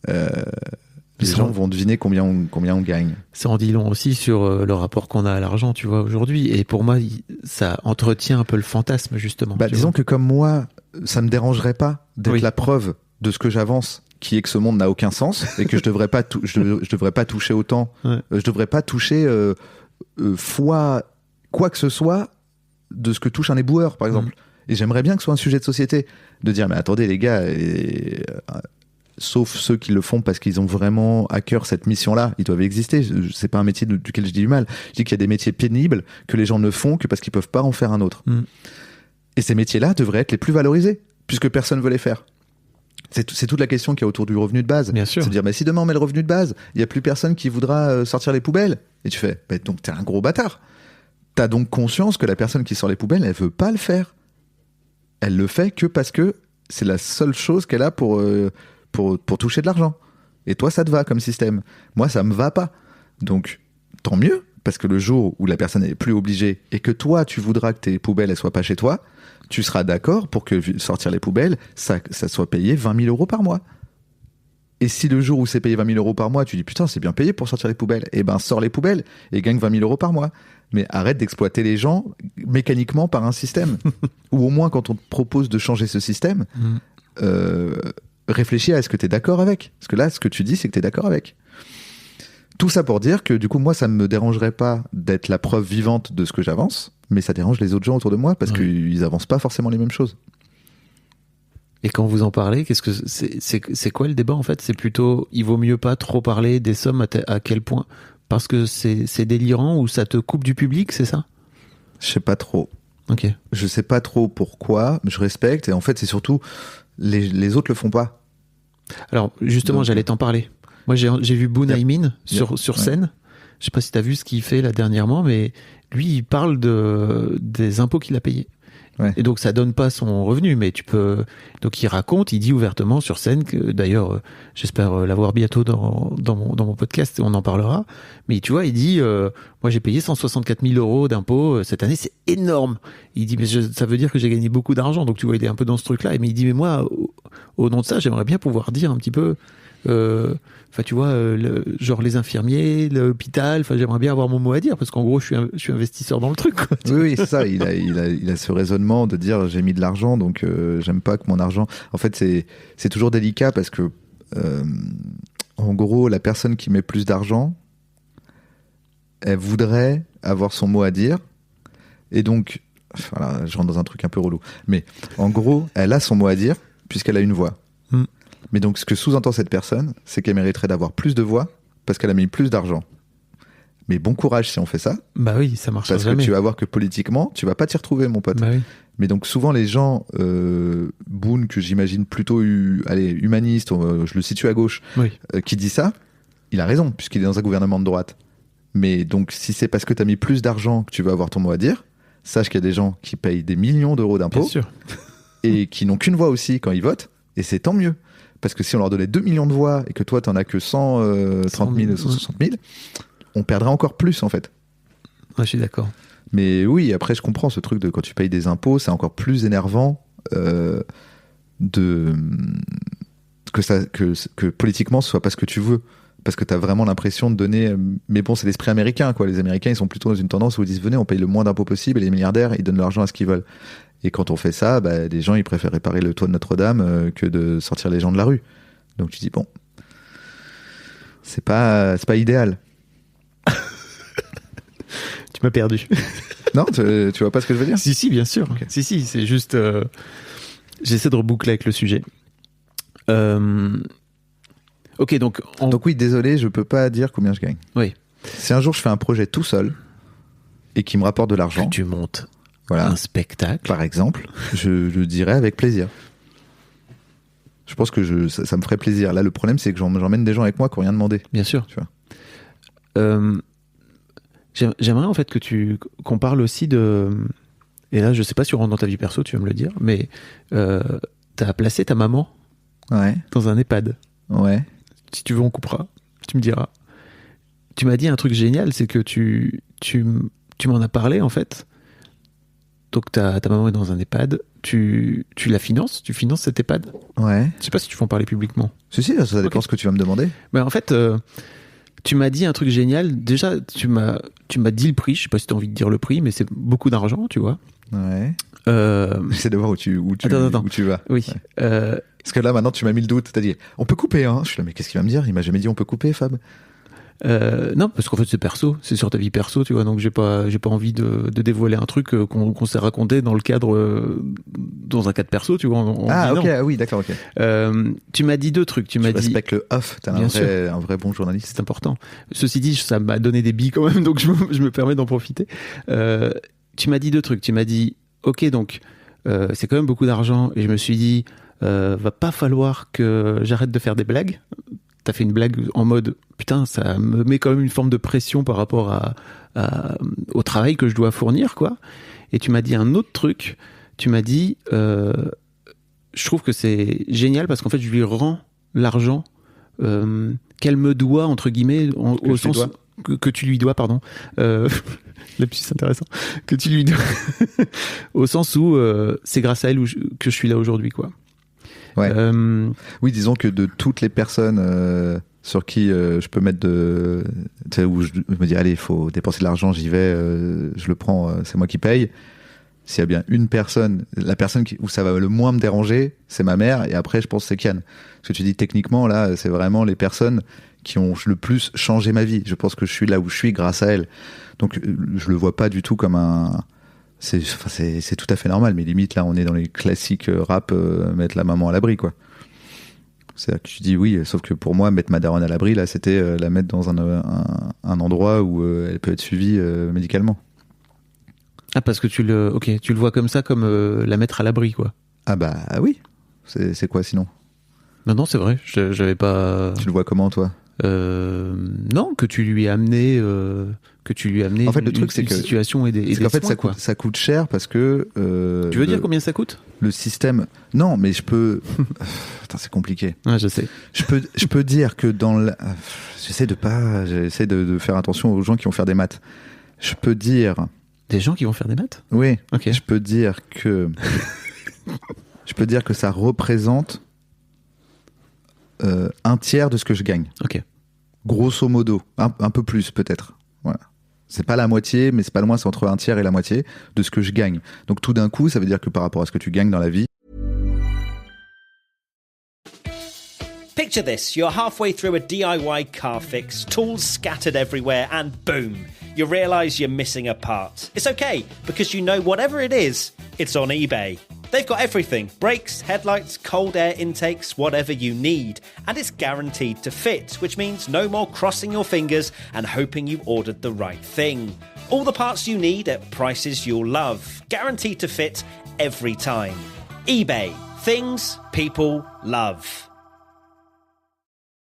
les gens vont deviner combien on gagne. Ça en dit long aussi sur le rapport qu'on a à l'argent, tu vois, aujourd'hui. Et pour moi, ça entretient un peu le fantasme, justement. Disons que comme moi, ça me dérangerait pas d'être la preuve de ce que j'avance, qui est que ce monde n'a aucun sens et que je devrais pas toucher autant. Ouais. Je devrais pas toucher fois quoi que ce soit de ce que touche un éboueur, par exemple. Et j'aimerais bien que ce soit un sujet de société, de dire, mais attendez les gars, sauf ceux qui le font parce qu'ils ont vraiment à cœur cette mission-là, ils doivent exister. C'est pas un métier duquel je dis du mal. Je dis qu'il y a des métiers pénibles que les gens ne font que parce qu'ils peuvent pas en faire un autre. Et ces métiers-là devraient être les plus valorisés, puisque personne veut les faire. C'est toute la question qu'il y a autour du revenu de base. Bien sûr. C'est de dire, si demain on met le revenu de base, il n'y a plus personne qui voudra sortir les poubelles. Et tu fais, donc t'es un gros bâtard. T'as donc conscience que la personne qui sort les poubelles, elle veut pas le faire. Elle le fait que parce que c'est la seule chose qu'elle a pour toucher de l'argent. Et toi, ça te va comme système. Moi, ça me va pas. Donc, tant mieux, parce que le jour où la personne n'est plus obligée et que toi, tu voudras que tes poubelles, elles soient pas chez toi, tu seras d'accord pour que sortir les poubelles, ça soit payé 20 000 euros par mois. Et si le jour où c'est payé 20 000 euros par mois, tu dis putain, c'est bien payé pour sortir les poubelles, eh ben, sors les poubelles et gagne 20 000 euros par mois. Mais arrête d'exploiter les gens mécaniquement par un système. Ou au moins, quand on te propose de changer ce système, réfléchis à est-ce que tu es d'accord avec. Parce que là, ce que tu dis, c'est que tu es d'accord avec. Tout ça pour dire que du coup, moi, ça ne me dérangerait pas d'être la preuve vivante de ce que j'avance, mais ça dérange les autres gens autour de moi parce qu'ils n'avancent pas forcément les mêmes choses. Et quand vous en parlez, qu'est-ce que c'est quoi le débat en fait? C'est plutôt, il vaut mieux pas trop parler des sommes à quel point? Parce que c'est délirant ou ça te coupe du public, c'est ça? Je sais pas trop. Ok. Je sais pas trop pourquoi, je respecte, et en fait, c'est surtout, les autres le font pas. Alors, justement, j'allais t'en parler. Moi, j'ai vu Boun Aimin sur scène. Je sais pas si t'as vu ce qu'il fait là dernièrement, mais lui, il parle des impôts qu'il a payés. Ouais. Et donc ça donne pas son revenu, mais donc il dit ouvertement sur scène que d'ailleurs j'espère l'avoir bientôt dans mon podcast et on en parlera. Mais tu vois, il dit moi j'ai payé 164 000 euros d'impôts cette année, c'est énorme. Il dit mais ça veut dire que j'ai gagné beaucoup d'argent, donc tu vois il est un peu dans ce truc là. Mais il dit mais moi au nom de ça j'aimerais bien pouvoir dire un petit peu. Enfin, tu vois, genre les infirmiers, l'hôpital. Enfin, j'aimerais bien avoir mon mot à dire parce qu'en gros, je suis investisseur dans le truc. Quoi. Oui, c'est ça. Il a ce raisonnement de dire j'ai mis de l'argent, donc j'aime pas que mon argent. En fait, c'est toujours délicat parce que, en gros, la personne qui met plus d'argent, elle voudrait avoir son mot à dire, et donc, voilà, je rentre dans un truc un peu relou. Mais en gros, elle a son mot à dire puisqu'elle a une voix. Mais donc, ce que sous-entend cette personne, c'est qu'elle mériterait d'avoir plus de voix parce qu'elle a mis plus d'argent. Mais bon courage si on fait ça. Bah oui, ça marche jamais. Parce que tu vas voir que politiquement, tu vas pas t'y retrouver, mon pote. Bah oui. Mais donc, souvent, les gens, Boun, que j'imagine plutôt humaniste, je le situe à gauche, qui dit ça, il a raison, puisqu'il est dans un gouvernement de droite. Mais donc, si c'est parce que tu as mis plus d'argent que tu vas avoir ton mot à dire, sache qu'il y a des gens qui payent des millions d'euros d'impôts. Bien sûr. Et qui n'ont qu'une voix aussi quand ils votent. Et c'est tant mieux. Parce que si on leur donnait 2 millions de voix et que toi, t'en as que 130 000 ou 160 000, on perdrait encore plus, en fait. Ouais, je suis d'accord. Mais oui, après, je comprends ce truc de quand tu payes des impôts, c'est encore plus énervant que politiquement ce soit pas ce que tu veux. Parce que t'as vraiment l'impression de donner. Mais bon, c'est l'esprit américain, quoi. Les Américains, ils sont plutôt dans une tendance où ils disent venez, on paye le moins d'impôts possible et les milliardaires, ils donnent l'argent à ce qu'ils veulent. Et quand on fait ça, bah, les gens, ils préfèrent réparer le toit de Notre-Dame que de sortir les gens de la rue. Donc tu dis bon, c'est pas idéal. Tu m'as perdu. Non, tu vois pas ce que je veux dire? Si, bien sûr. Okay. Si, c'est juste. J'essaie de reboucler avec le sujet. Ok, donc. Donc oui, désolé, je peux pas dire combien je gagne. Oui. Si un jour je fais un projet tout seul et qui me rapporte de l'argent. Que tu montes voilà, un spectacle. Par exemple, je dirais avec plaisir. Je pense que ça me ferait plaisir. Là, le problème, c'est que j'emmène des gens avec moi qui n'ont rien demandé. Bien sûr. Tu vois. J'aimerais en fait qu'on parle aussi de. Et là, je sais pas si on rentre dans ta vie perso, tu vas me le dire, mais t'as placé ta maman dans un EHPAD. Ouais. Si tu veux, on coupera. Tu me diras. Tu m'as dit un truc génial, c'est que tu m'en as parlé en fait. Donc ta maman est dans un EHPAD, tu la finances, tu finances cet EHPAD. Ouais. Je sais pas si tu peux en parler publiquement. Si, ça dépend ce que tu vas me demander. Mais en fait, tu m'as dit un truc génial. Déjà, tu m'as dit le prix. Je sais pas si tu as envie de dire le prix, mais c'est beaucoup d'argent, tu vois. Ouais. J'essaie de voir où tu vas. Oui. Ouais. Parce que là, maintenant, tu m'as mis le doute. T'as dit, on peut couper, hein. Je suis là, mais qu'est-ce qu'il va me dire? Il m'a jamais dit on peut couper, Fab. Non, parce qu'en fait c'est perso, c'est sur ta vie perso, tu vois, donc j'ai pas envie de dévoiler un truc qu'on s'est raconté dans le cadre dans un cadre perso, tu vois. Ok, oui, d'accord, ok. Tu m'as dit deux trucs, tu respectes le off, t'es un vrai bon journaliste. C'est important. Ceci dit, ça m'a donné des billes quand même, donc je me permets d'en profiter. Tu m'as dit deux trucs, tu m'as dit, ok, donc c'est quand même beaucoup d'argent, et je me suis dit, va pas falloir que j'arrête de faire des blagues. T'as fait une blague en mode putain, ça me met quand même une forme de pression par rapport au travail que je dois fournir, quoi. Et tu m'as dit un autre truc. Tu m'as dit je trouve que c'est génial parce qu'en fait je lui rends l'argent qu'elle me doit entre guillemets au sens que tu lui dois, pardon. Lapsus intéressant. Que tu lui dois au sens où c'est grâce à elle que je suis là aujourd'hui, quoi. Ouais. Oui, disons que de toutes les personnes sur qui je peux mettre où je me dis allez, il faut dépenser de l'argent, j'y vais, je le prends, c'est moi qui paye. S'il y a bien une personne, la personne où ça va le moins me déranger, c'est ma mère, et après je pense que c'est Kian. Parce que tu dis techniquement là, c'est vraiment les personnes qui ont le plus changé ma vie. Je pense que je suis là où je suis grâce à elles. Donc je le vois pas du tout comme un... C'est tout à fait normal, mais limite là on est dans les classiques rap, mettre la maman à l'abri, quoi. C'est-à-dire que tu dis oui, sauf que pour moi mettre ma daronne à l'abri là, c'était la mettre dans un endroit où elle peut être suivie médicalement. Ah, parce que tu le vois comme ça, comme la mettre à l'abri, quoi. Ah bah oui, c'est quoi sinon? Non, c'est vrai, j'avais pas... Tu le vois comment, toi? Non, que tu lui as amené en fait, le truc, c'est que situation et des qu'en fait, soins, ça coûte cher parce que tu veux dire combien ça coûte? Le système, non, mais je peux putain, c'est compliqué. Ouais, je sais. Je peux dire que j'essaie de faire attention aux gens qui vont faire des maths. Je peux dire des gens qui vont faire des maths? Oui. Ok. Je peux dire que ça représente un tiers de ce que je gagne. Ok. Grosso modo, un peu plus peut-être. Voilà. C'est pas la moitié, mais c'est pas loin, c'est entre un tiers et la moitié de ce que je gagne. Donc tout d'un coup, ça veut dire que par rapport à ce que tu gagnes dans la vie... Picture this, you're halfway through a DIY car fix, tools scattered everywhere, and boom, you realise you're missing a part. It's okay, because you know whatever it is, it's on eBay. They've got everything, brakes, headlights, cold air intakes, whatever you need. And it's guaranteed to fit, which means no more crossing your fingers and hoping you ordered the right thing. All the parts you need at prices you'll love, guaranteed to fit every time. eBay, things people love.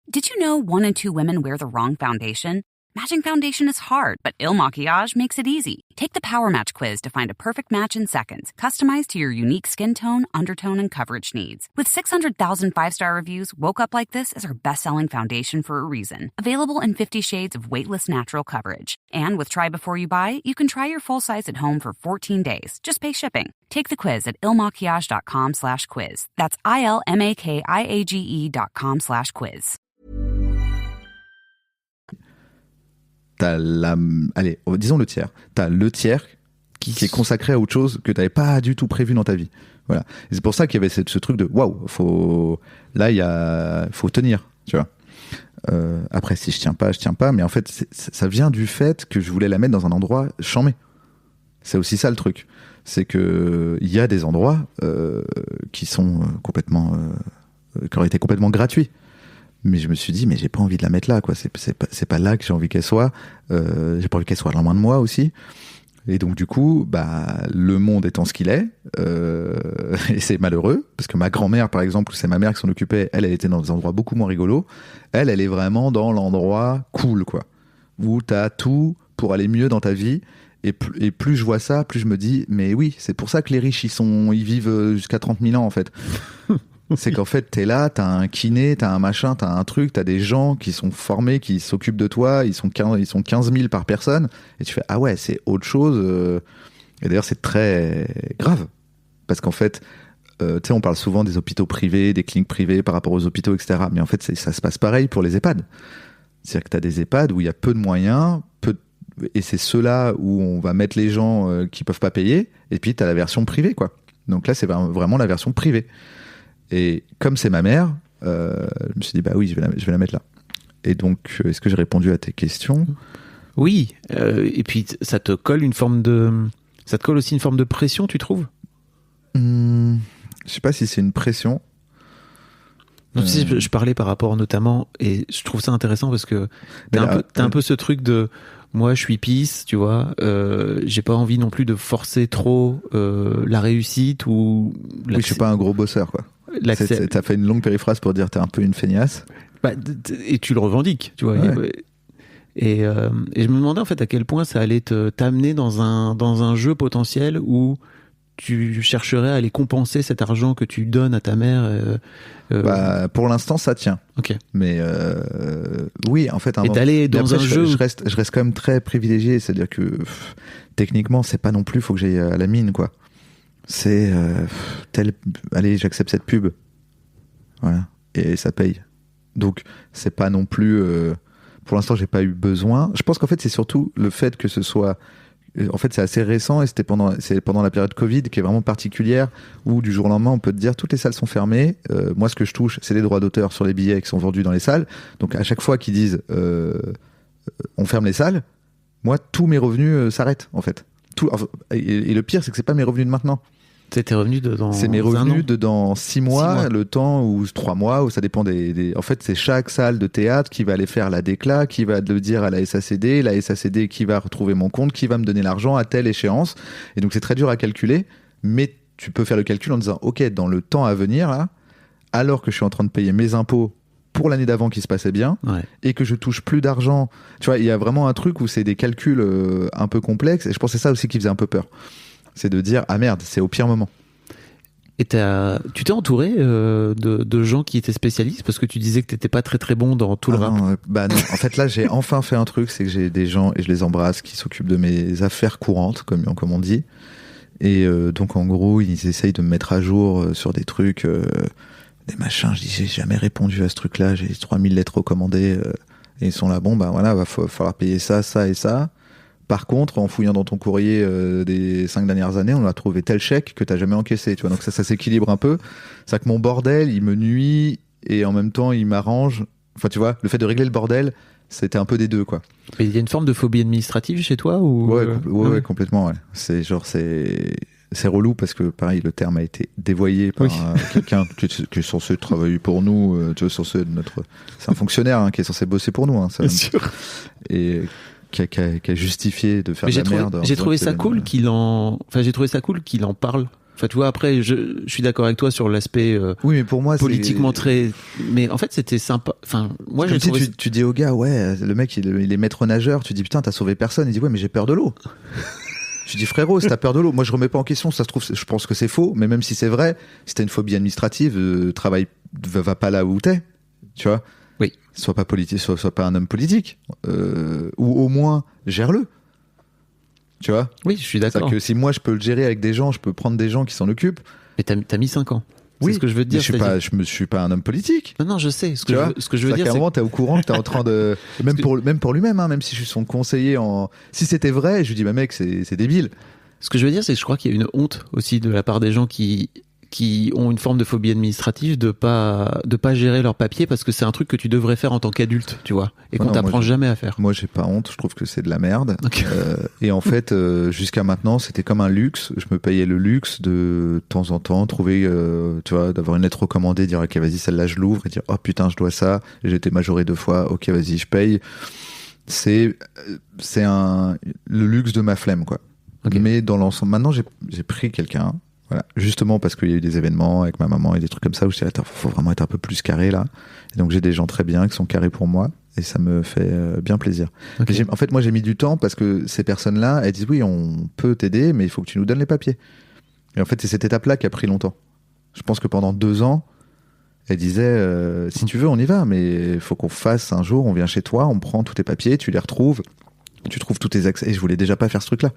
Did you know 1 in 2 women wear the wrong foundation? Matching foundation is hard, but Il Maquillage makes it easy. Take the Power Match quiz to find a perfect match in seconds, customized to your unique skin tone, undertone, and coverage needs. With 600,000 5-star reviews, Woke Up Like This is our best-selling foundation for a reason. Available in 50 shades of weightless natural coverage. And with Try Before You Buy, you can try your full size at home for 14 days. Just pay shipping. Take the quiz at ilmaquillage.com/quiz. That's ILMAKIAGE.com/quiz. T'as allez, disons le tiers. T'as le tiers qui est consacré à autre chose que t'avais pas du tout prévu dans ta vie. Voilà. Et c'est pour ça qu'il y avait ce truc de waouh, faut tenir, tu vois. Après, si je tiens pas, mais en fait, ça vient du fait que je voulais la mettre dans un endroit chambé. C'est aussi ça le truc. C'est que il y a des endroits qui sont complètement, qui auraient été complètement gratuits. Mais je me suis dit, mais j'ai pas envie de la mettre là, quoi. C'est pas là que j'ai envie qu'elle soit. J'ai pas envie qu'elle soit loin de moi aussi. Et donc, du coup, le monde étant ce qu'il est, et c'est malheureux, parce que ma grand-mère, par exemple, c'est ma mère qui s'en occupait, elle était dans des endroits beaucoup moins rigolos. Elle est vraiment dans l'endroit cool, quoi. Où t'as tout pour aller mieux dans ta vie. Et plus je vois ça, plus je me dis, mais oui, c'est pour ça que les riches, ils vivent jusqu'à 30 000 ans, en fait. C'est qu'en fait, t'es là, t'as un kiné, t'as un machin, t'as un truc, t'as des gens qui sont formés, qui s'occupent de toi, ils sont 15 000 par personne, et tu fais, ah ouais, c'est autre chose. Et d'ailleurs, c'est très grave. Parce qu'en fait, tu sais, on parle souvent des hôpitaux privés, des cliniques privées par rapport aux hôpitaux, etc. Mais en fait, ça se passe pareil pour les EHPAD. C'est-à-dire que t'as des EHPAD où il y a peu de moyens, et c'est ceux-là où on va mettre les gens qui peuvent pas payer, et puis t'as la version privée, quoi. Donc là, c'est vraiment la version privée. Et comme c'est ma mère, je me suis dit, bah oui, je vais la mettre là. Et donc, est-ce que j'ai répondu à tes questions ? Oui. Et puis, ça te colle aussi une forme de pression, tu trouves ? Je sais pas si c'est une pression. Non, tu sais, je parlais par rapport notamment, et je trouve ça intéressant parce que t'as un peu ce truc de, moi je suis pisse, tu vois, j'ai pas envie non plus de forcer trop la réussite ou... Oui, je suis pas un gros bosseur, quoi. T'as fait une longue périphrase pour dire t'es un peu une feignasse. Et tu le revendiques, tu vois. Ouais. Et je me demandais en fait à quel point ça allait t'amener dans un jeu potentiel où tu chercherais à aller compenser cet argent que tu donnes à ta mère. Pour l'instant, ça tient. Ok. Mais oui, en fait, et d'aller dans un jeu. Je reste quand même très privilégié, c'est-à-dire que techniquement, c'est pas non plus, faut que j'aille à la mine, quoi. C'est allez, j'accepte cette pub, voilà, et ça paye. Donc c'est pas non plus. Pour l'instant, j'ai pas eu besoin. Je pense qu'en fait, c'est surtout le fait que ce soit. En fait, c'est assez récent et c'est pendant la période Covid qui est vraiment particulière où du jour au lendemain, on peut te dire toutes les salles sont fermées. Moi, ce que je touche, c'est les droits d'auteur sur les billets qui sont vendus dans les salles. Donc, à chaque fois qu'ils disent on ferme les salles, moi, tous mes revenus s'arrêtent en fait. Et le pire, c'est que c'est pas mes revenus de maintenant. C'est tes revenus dedans. C'est mes revenus dedans 6 mois, le temps ou 3 mois, où ça dépend des. En fait, c'est chaque salle de théâtre qui va aller faire la déclat, qui va le dire à la SACD qui va retrouver mon compte, qui va me donner l'argent à telle échéance. Et donc, c'est très dur à calculer, mais tu peux faire le calcul en disant, ok, dans le temps à venir, là, alors que je suis en train de payer mes impôts pour l'année d'avant qui se passait bien, et que je touche plus d'argent. Tu vois, il y a vraiment un truc où c'est des calculs un peu complexes, et je pense que c'est ça aussi qui faisait un peu peur. C'est de dire, ah merde, c'est au pire moment. Et tu t'es entouré de gens qui étaient spécialistes, parce que tu disais que t'étais pas très très bon dans tout le rap. Non. En fait, là, j'ai enfin fait un truc, c'est que j'ai des gens, et je les embrasse, qui s'occupent de mes affaires courantes, comme on dit. Et donc, en gros, ils essayent de me mettre à jour sur des trucs, des machins. Je dis, j'ai jamais répondu à ce truc-là, j'ai 3000 lettres recommandées, et ils sont là, bon, voilà, va falloir payer ça, ça et ça. Par contre, en fouillant dans ton courrier des 5 dernières années, on a trouvé tel chèque que t'as jamais encaissé, tu vois. Donc ça s'équilibre un peu. C'est que mon bordel, il me nuit et en même temps, il m'arrange. Enfin, tu vois, le fait de régler le bordel, c'était un peu des deux, quoi. Mais il y a une forme de phobie administrative chez toi ou... Ouais, complètement, ouais. C'est relou parce que, pareil, le terme a été dévoyé par quelqu'un qui est censé travailler pour nous, tu vois, c'est un fonctionnaire qui est censé bosser pour nous. Bien sûr. Et... Qui a justifié de faire de la merde. J'ai trouvé ça cool qu'il en parle. Enfin, tu vois, après, je suis d'accord avec toi sur l'aspect Oui, mais pour moi, politiquement très. Mais en fait, c'était sympa. Enfin, moi, j'ai trouvé. Tu dis au gars, ouais, le mec, il est maître nageur. Tu dis, putain, t'as sauvé personne. Il dit, ouais, mais j'ai peur de l'eau. Je dis, frérot, si t'as peur de l'eau, moi, je remets pas en question. Ça se trouve, je pense que c'est faux. Mais même si c'est vrai, si t'as une phobie administrative, travaille, va pas là où t'es. Tu vois. Oui. Sois pas politique, sois pas un homme politique. Ou au moins, gère-le. Tu vois. Oui, je suis d'accord. C'est-à-dire que si moi je peux le gérer avec des gens, je peux prendre des gens qui s'en occupent. Mais t'as mis 5 ans. Oui, c'est ce que je veux te dire. Je suis pas un homme politique. Non, je sais. Ce que je veux dire, c'est qu'à t'es au courant que t'es en train de même pour lui-même, hein, même si je suis son conseiller si c'était vrai, je lui dis bah mec, c'est débile. Ce que je veux dire, c'est que je crois qu'il y a une honte aussi de la part des gens qui ont une forme de phobie administrative de pas gérer leurs papiers parce que c'est un truc que tu devrais faire en tant qu'adulte, tu vois, et qu'on t'apprend jamais à faire. Moi, j'ai pas honte, je trouve que c'est de la merde. Okay. Et en fait, jusqu'à maintenant, c'était comme un luxe. Je me payais le luxe de temps en temps trouver, tu vois, d'avoir une lettre recommandée, dire ok, vas-y, celle-là, je l'ouvre et dire oh putain, je dois ça. J'ai été majoré 2 fois, ok, vas-y, je paye. C'est le luxe de ma flemme, quoi. Okay. Mais dans l'ensemble, maintenant, j'ai pris quelqu'un. Voilà. Justement parce qu'il y a eu des événements avec ma maman et des trucs comme ça où je dis attends, faut vraiment être un peu plus carré là. Et donc j'ai des gens très bien qui sont carrés pour moi et ça me fait bien plaisir. Okay. En fait, moi j'ai mis du temps parce que ces personnes-là, elles disent oui, on peut t'aider, mais il faut que tu nous donnes les papiers. Et en fait, c'est cette étape-là qui a pris longtemps. Je pense que pendant 2 ans, elles disaient si tu veux, on y va, mais il faut qu'on fasse un jour, on vient chez toi, on prend tous tes papiers, tu les retrouves. Tu trouves tous tes accès. Et je voulais déjà pas faire ce truc-là.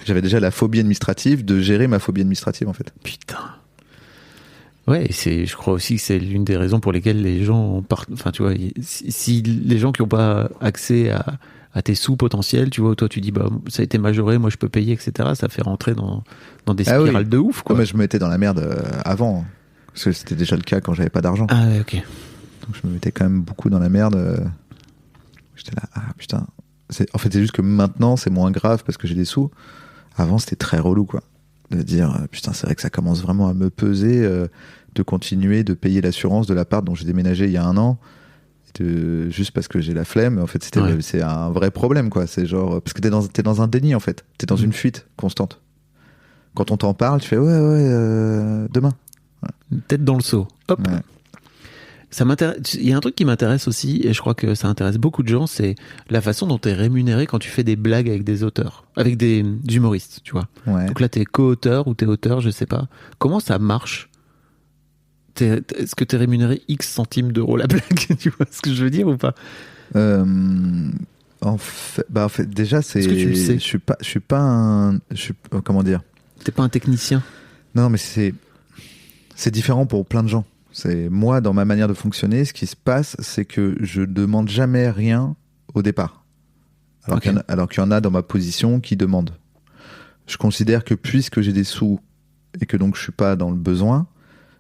J'avais déjà la phobie administrative de gérer ma phobie administrative, en fait. Putain. Ouais, je crois aussi que c'est l'une des raisons pour lesquelles les gens partent. Enfin, tu vois, si les gens qui n'ont pas accès à tes sous potentiels, tu vois, toi tu dis, bah, ça a été majoré, moi je peux payer, etc. Ça fait rentrer dans des spirales de ouf, quoi. Mais je me mettais dans la merde avant. Parce que c'était déjà le cas quand j'avais pas d'argent. Ah ouais, ok. Donc je me mettais quand même beaucoup dans la merde. J'étais là, ah putain. En fait, c'est juste que maintenant, c'est moins grave parce que j'ai des sous. Avant, c'était très relou, quoi. De dire, putain, c'est vrai que ça commence vraiment à me peser de continuer de payer l'assurance de l'appart dont j'ai déménagé il y a 1 an. Juste parce que j'ai la flemme. En fait, c'est un vrai problème, quoi. C'est genre, parce que t'es dans un déni, en fait. T'es dans une fuite constante. Quand on t'en parle, tu fais, ouais, demain. Ouais. Tête dans le seau. Hop. Ouais. Ça m'intéresse. Il y a un truc qui m'intéresse aussi, et je crois que ça intéresse beaucoup de gens, c'est la façon dont tu es rémunéré quand tu fais des blagues avec des auteurs, avec des humoristes, tu vois. Ouais. Donc là, t'es co-auteur ou t'es auteur, je sais pas. Comment ça marche ? Est-ce que t'es rémunéré X centimes d'euros la blague ? Tu vois ce que je veux dire ou pas ? En fait, déjà, c'est. Est-ce que tu le sais ? Je suis pas un. Comment dire ? T'es pas un technicien ? Non, mais c'est différent pour plein de gens. C'est moi, dans ma manière de fonctionner, ce qui se passe, c'est que je demande jamais rien au départ. Alors qu'il y en a dans ma position qui demandent. Je considère que puisque j'ai des sous et que donc je suis pas dans le besoin,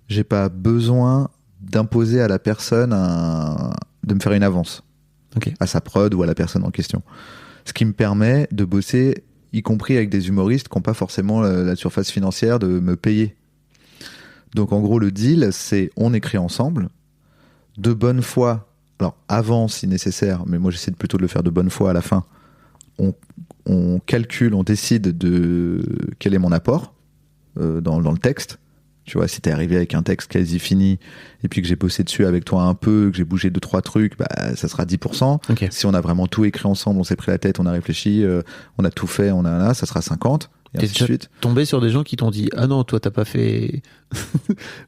j'ai pas besoin d'imposer à la personne de me faire une avance. À sa prod ou à la personne en question. Ce qui me permet de bosser, y compris avec des humoristes qui n'ont pas forcément la surface financière de me payer. Donc en gros, le deal, c'est on écrit ensemble, de bonne foi, alors avant si nécessaire, mais moi j'essaie plutôt de le faire de bonne foi à la fin, on calcule, on décide de quel est mon apport dans le texte. Tu vois, si t'es arrivé avec un texte quasi fini, et puis que j'ai bossé dessus avec toi un peu, que j'ai bougé 2-3 trucs, bah, ça sera 10%. Si on a vraiment tout écrit ensemble, on s'est pris la tête, on a réfléchi, on a tout fait, ça sera 50%. T'es déjà tombé sur des gens qui t'ont dit ah non, toi t'as pas fait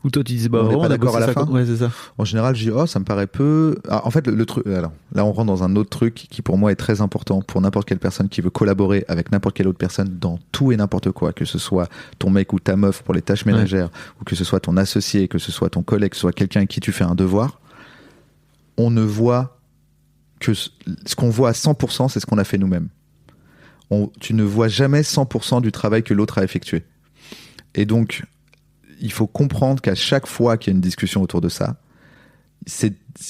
ou toi tu disais bah on est pas d'accord à la fin. Ouais, c'est ça. En général, je dis ça me paraît peu. En fait, le truc. Alors là, on rentre dans un autre truc qui pour moi est très important pour n'importe quelle personne qui veut collaborer avec n'importe quelle autre personne dans tout et n'importe quoi, que ce soit ton mec ou ta meuf pour les tâches ménagères, ou que ce soit ton associé, que ce soit ton collègue, que ce soit quelqu'un avec qui tu fais un devoir. On ne voit que ce qu'on voit à 100%, c'est ce qu'on a fait nous-mêmes. Tu ne vois jamais 100% du travail que l'autre a effectué. Et donc, il faut comprendre qu'à chaque fois qu'il y a une discussion autour de ça,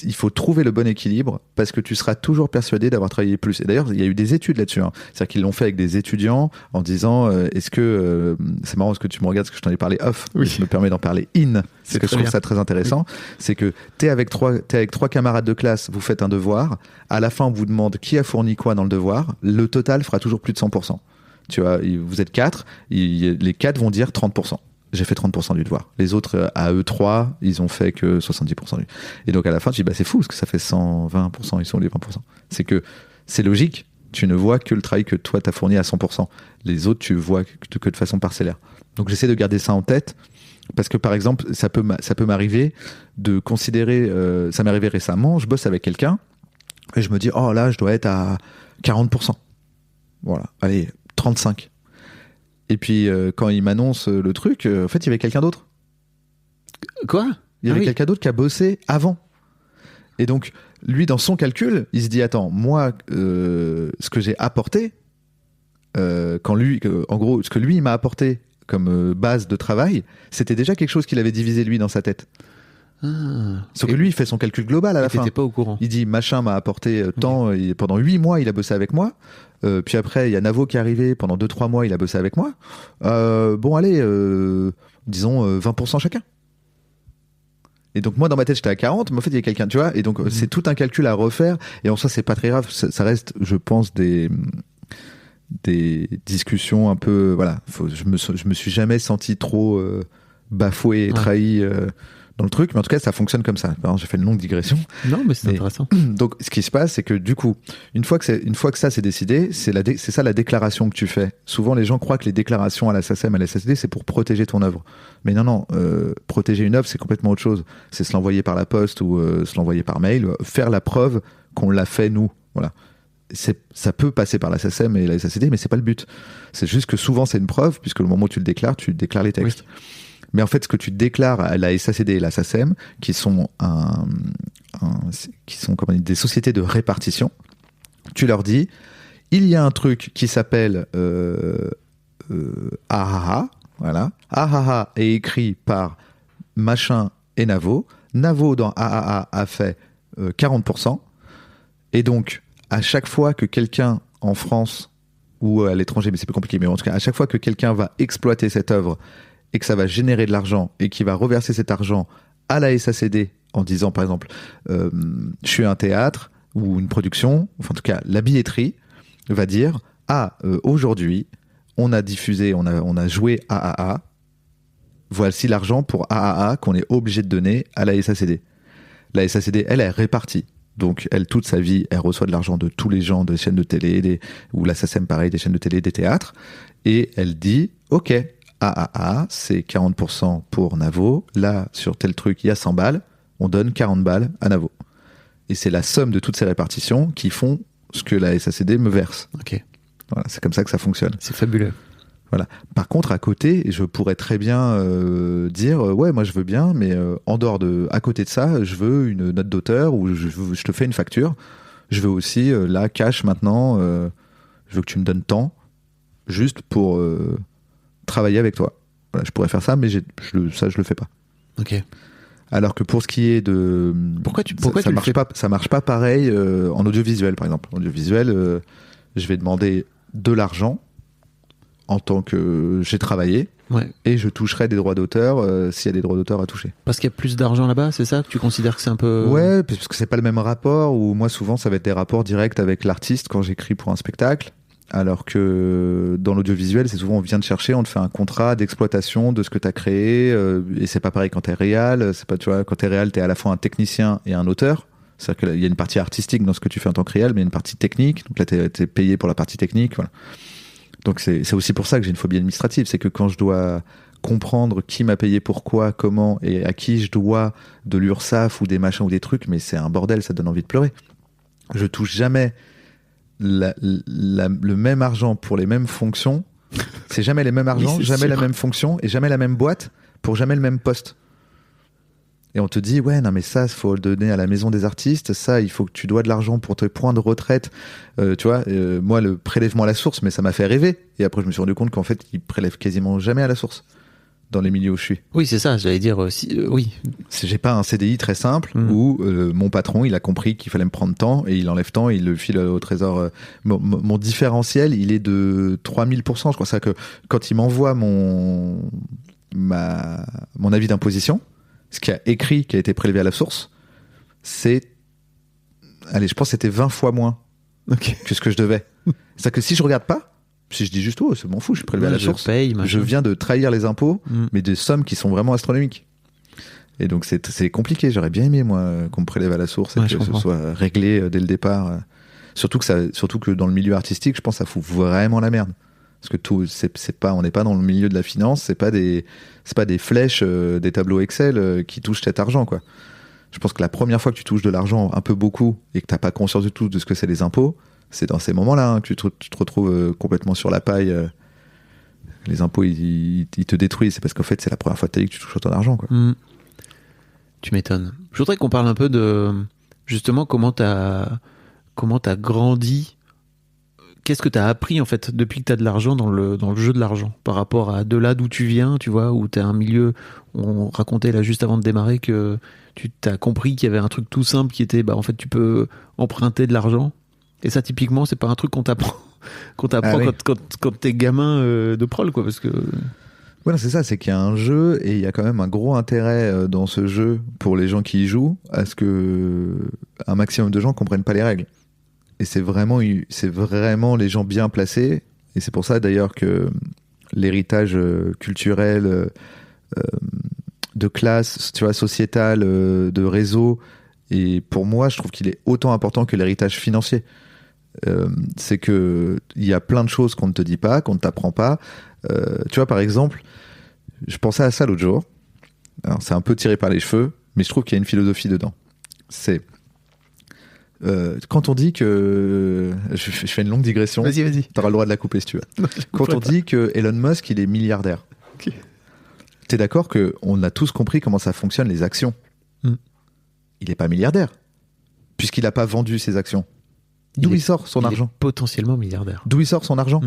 il faut trouver le bon équilibre parce que tu seras toujours persuadé d'avoir travaillé plus. Et d'ailleurs, il y a eu des études là-dessus. C'est-à-dire qu'ils l'ont fait avec des étudiants en disant est-ce que c'est marrant parce que tu me regardes parce que je t'en ai parlé off. Oui. Je me permets d'en parler in. C'est que je trouve ça très intéressant. Oui. C'est que t'es avec trois camarades de classe, vous faites un devoir. À la fin, on vous demande qui a fourni quoi dans le devoir. Le total fera toujours plus de 100%. Tu vois, vous êtes 4, les 4 vont dire 30%. j'ai fait 30% du devoir. Les autres, à eux 3, ils ont fait que 70% du. Et donc à la fin, tu dis, c'est fou, parce que ça fait 120%, ils sont les 20%. C'est que c'est logique, tu ne vois que le travail que toi t'as fourni à 100%. Les autres, tu vois que de façon parcellaire. Donc j'essaie de garder ça en tête, parce que par exemple, ça peut m'arriver de considérer, ça m'est arrivé récemment, je bosse avec quelqu'un, et je me dis, oh là, je dois être à 40%. Voilà, allez, 35%. Et puis, quand il m'annonce le truc, en fait, il y avait quelqu'un d'autre. Quoi ? Il y avait quelqu'un d'autre qui a bossé avant. Et donc, lui, dans son calcul, il se dit, attends, moi, ce que j'ai apporté, en gros, ce que lui, il m'a apporté comme base de travail, c'était déjà quelque chose qu'il avait divisé, lui, dans sa tête. Sauf que lui, il fait son calcul global à la fin. T'étais pas au courant. Il dit, machin m'a apporté tant, et pendant 8 mois, il a bossé avec moi. Puis après, il y a Navo qui est arrivé, pendant 2-3 mois, il a bossé avec moi. Bon, allez, disons 20% chacun. Et donc, moi, dans ma tête, j'étais à 40, mais en fait, il y a quelqu'un, tu vois. Et donc, c'est tout un calcul à refaire. Et en soi, c'est pas très grave. Ça reste, je pense, des discussions un peu, voilà. Je me suis jamais senti trop bafoué et trahi dans le truc, mais en tout cas ça fonctionne comme ça. Alors, j'ai fait une longue digression. Non, mais c'est intéressant. Donc ce qui se passe, c'est que du coup, une fois que ça c'est décidé, c'est ça la déclaration que tu fais. Souvent les gens croient que les déclarations à la SACEM, à la SACD, c'est pour protéger ton œuvre. Mais non, protéger une œuvre, c'est complètement autre chose. C'est se l'envoyer par la poste ou se l'envoyer par mail, faire la preuve qu'on l'a fait nous. Voilà. Ça peut passer par la SACEM et la SACD, mais c'est pas le but. C'est juste que souvent c'est une preuve, puisque le moment où tu déclares les textes. Oui. Mais en fait, ce que tu déclares à la SACD et la SACEM, qui sont comme des sociétés de répartition, tu leur dis, il y a un truc qui s'appelle AHA, voilà. AHA est écrit par machin et Navo. Navo dans AHA a fait 40%. Et donc, à chaque fois que quelqu'un en France ou à l'étranger, mais c'est plus compliqué, mais en tout cas, à chaque fois que quelqu'un va exploiter cette œuvre et que ça va générer de l'argent et qui va reverser cet argent à la SACD en disant, par exemple, je suis un théâtre ou une production, enfin en tout cas la billetterie va dire, aujourd'hui on a diffusé, on a joué AAA, voici l'argent pour AAA qu'on est obligé de donner à la SACD. La SACD, elle est répartie. Donc, elle, toute sa vie, elle reçoit de l'argent de tous les gens des chaînes de télé, ou la SACEM, pareil, des chaînes de télé, des théâtres. Et elle dit, OK, AAA, c'est 40% pour Navo. Là, sur tel truc, il y a 100 balles. On donne 40 balles à Navo. Et c'est la somme de toutes ces répartitions qui font ce que la SACD me verse. OK. Voilà, c'est comme ça que ça fonctionne. C'est fabuleux. Voilà. Par contre, à côté, je pourrais très bien dire ouais, moi je veux bien, mais à côté de ça, je veux une note d'auteur ou je te fais une facture. Je veux aussi là cash maintenant. Je veux que tu me donnes tant, juste pour travailler avec toi. Voilà, je pourrais faire ça, mais je le fais pas. Ok. Alors que pour ce qui est de ça marche pas pareil en audiovisuel par exemple. En audiovisuel, je vais demander de l'argent en tant que j'ai travaillé, et je toucherai des droits d'auteur s'il y a des droits d'auteur à toucher. Parce qu'il y a plus d'argent là-bas, c'est ça que tu considères que c'est un peu... Ouais, parce que c'est pas le même rapport, ou moi souvent ça va être des rapports directs avec l'artiste quand j'écris pour un spectacle, alors que dans l'audiovisuel, c'est souvent on vient te chercher, on te fait un contrat d'exploitation de ce que t'as créé, et c'est pas pareil quand t'es réal, c'est pas, tu vois, quand t'es réal, t'es à la fois un technicien et un auteur. C'est-à-dire qu'il y a une partie artistique dans ce que tu fais en tant que réal, mais il y a une partie technique, donc là t'es payé pour la partie technique, voilà. Donc c'est aussi pour ça que j'ai une phobie administrative, c'est que quand je dois comprendre qui m'a payé pourquoi, comment, et à qui je dois de l'URSSAF ou des machins ou des trucs, mais c'est un bordel, ça donne envie de pleurer. Je touche jamais le même argent pour les mêmes fonctions, c'est jamais les mêmes argent, jamais la même fonction, et jamais la même boîte, pour jamais le même poste. Et on te dit, ouais, non, mais ça, il faut le donner à la maison des artistes. Ça, il faut que tu dois de l'argent pour tes points de retraite. Tu vois, moi, le prélèvement à la source, mais ça m'a fait rêver. Et après, je me suis rendu compte qu'en fait, ils prélèvent quasiment jamais à la source dans les milieux où je suis. Oui, c'est ça, j'allais dire oui. J'ai pas un CDI très simple où mon patron, il a compris qu'il fallait me prendre temps et il enlève temps et il le file au trésor. Mon différentiel, il est de 3000%. Je crois ça que quand il m'envoie mon avis d'imposition, ce qui a été prélevé à la source, je pense que c'était 20 fois moins que ce que je devais. C'est-à-dire que si je regarde pas, Si je dis juste, c'est m'en fout, je suis prélevé à la je source. paye, machin. Je viens de trahir les impôts, mais des sommes qui sont vraiment astronomiques. Et donc c'est compliqué. J'aurais bien aimé, moi, qu'on me prélève à la source et que ce soit réglé dès le départ. Surtout que dans le milieu artistique, je pense que ça fout vraiment la merde. Parce que on n'est pas dans le milieu de la finance, c'est pas des flèches, des tableaux Excel qui touchent cet argent, quoi. Je pense que la première fois que tu touches de l'argent un peu beaucoup et que t'as pas conscience du tout de ce que c'est les impôts, c'est dans ces moments-là que tu te retrouves complètement sur la paille. Les impôts, ils te détruisent. C'est parce qu'en fait, c'est la première fois de ta vie que tu touches autant d'argent, quoi. Tu m'étonnes. Je voudrais qu'on parle un peu de justement comment t'as grandi. Qu'est-ce que t'as appris en fait depuis que t'as de l'argent dans le jeu de l'argent par rapport à de là d'où tu viens, tu vois, où t'as un milieu. On racontait là juste avant de démarrer que tu t'as compris qu'il y avait un truc tout simple qui était en fait tu peux emprunter de l'argent. Et ça typiquement c'est pas un truc qu'on t'apprend quand t'es gamin de prol, quoi, parce que. Voilà, c'est ça, c'est qu'il y a un jeu et il y a quand même un gros intérêt dans ce jeu pour les gens qui y jouent à ce que un maximum de gens comprennent pas les règles. Et c'est vraiment les gens bien placés. Et c'est pour ça d'ailleurs que l'héritage culturel, de classe, tu vois, sociétal, de réseau, et pour moi, je trouve qu'il est autant important que l'héritage financier. C'est que il y a plein de choses qu'on ne te dit pas, qu'on ne t'apprend pas. Tu vois, par exemple, je pensais à ça l'autre jour. Alors, c'est un peu tiré par les cheveux, mais je trouve qu'il y a une philosophie dedans. C'est quand on dit que... Je fais une longue digression. Vas-y. T'auras le droit de la couper si tu veux. Quand on dit que Elon Musk, il est milliardaire. Okay. T'es d'accord qu'on a tous compris comment ça fonctionne, les actions. Il n'est pas milliardaire, puisqu'il n'a pas vendu ses actions. D'où il sort son argent? Il est potentiellement milliardaire. D'où il sort son argent?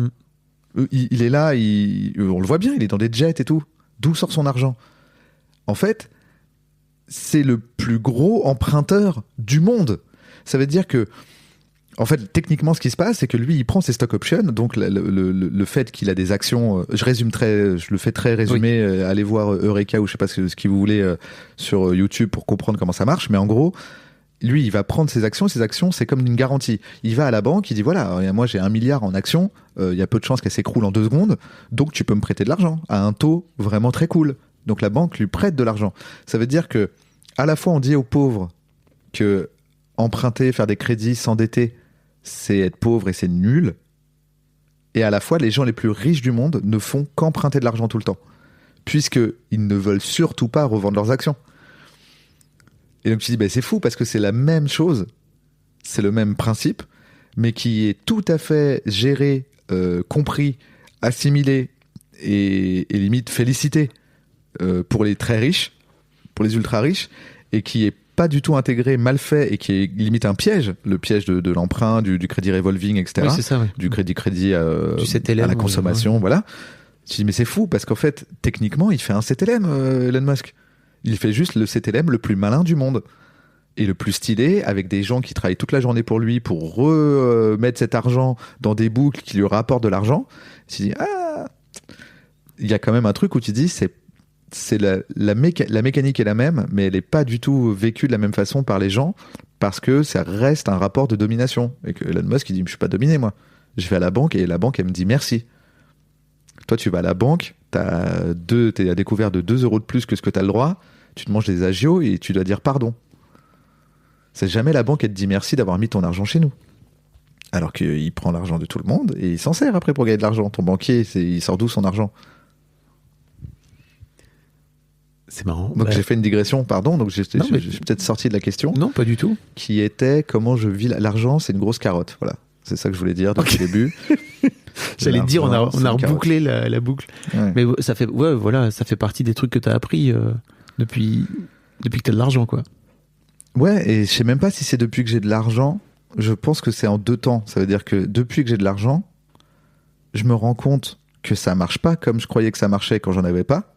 Il est là, on le voit bien, il est dans des jets et tout. D'où sort son argent? En fait, c'est le plus gros emprunteur du monde. Ça veut dire que, en fait, techniquement, ce qui se passe, c'est que lui, il prend ses stock options, donc le fait qu'il a des actions, je le fais très résumé, allez voir Eureka ou je sais pas ce que vous voulez sur YouTube pour comprendre comment ça marche, mais en gros, lui, il va prendre ses actions, c'est comme une garantie. Il va à la banque, il dit voilà, moi j'ai 1 milliard en actions, il y a peu de chances qu'elle s'écroule en 2 secondes, donc tu peux me prêter de l'argent à un taux vraiment très cool. Donc la banque lui prête de l'argent. Ça veut dire que, à la fois, on dit aux pauvres que emprunter, faire des crédits, s'endetter, c'est être pauvre et c'est nul. Et à la fois, les gens les plus riches du monde ne font qu'emprunter de l'argent tout le temps, puisqu'ils ne veulent surtout pas revendre leurs actions. Et donc tu dis, c'est fou parce que c'est la même chose, c'est le même principe, mais qui est tout à fait géré, compris, assimilé et limite félicité pour les très riches, pour les ultra riches, et qui est pas du tout intégré, mal fait, et qui est limite un piège, le piège de l'emprunt, du crédit revolving, etc. Oui, c'est ça, du crédit à la consommation, voilà. Tu dis, mais c'est fou parce qu'en fait, techniquement, il fait un CTLM, Elon Musk. Il fait juste le CTLM le plus malin du monde et le plus stylé, avec des gens qui travaillent toute la journée pour lui pour remettre cet argent dans des boucles qui lui rapportent de l'argent. Tu dis, il y a quand même un truc où tu dis, la mécanique est la même, mais elle n'est pas du tout vécue de la même façon par les gens, parce que ça reste un rapport de domination. Et que Elon Musk, il dit, je suis pas dominé, moi. Je vais à la banque et la banque, elle me dit merci. Toi, tu vas à la banque, t'es à découvert de 2 euros de plus que ce que t'as le droit, tu te manges des agios et tu dois dire pardon. C'est jamais la banque qui te dit merci d'avoir mis ton argent chez nous. Alors qu'il prend l'argent de tout le monde et il s'en sert après pour gagner de l'argent. Ton banquier, il sort d'où son argent? C'est marrant. Donc j'ai fait une digression, pardon, donc j'ai peut-être sorti de la question. Non, pas du tout. Qui était comment je vis l'argent, c'est une grosse carotte, voilà. C'est ça que je voulais dire depuis le début. J'allais te dire, on a rebouclé la boucle. Ouais. Mais ça fait partie des trucs que t'as appris depuis que t'as de l'argent, quoi. Ouais, et je sais même pas si c'est depuis que j'ai de l'argent. Je pense que c'est en 2 temps. Ça veut dire que depuis que j'ai de l'argent, je me rends compte que ça marche pas comme je croyais que ça marchait quand j'en avais pas.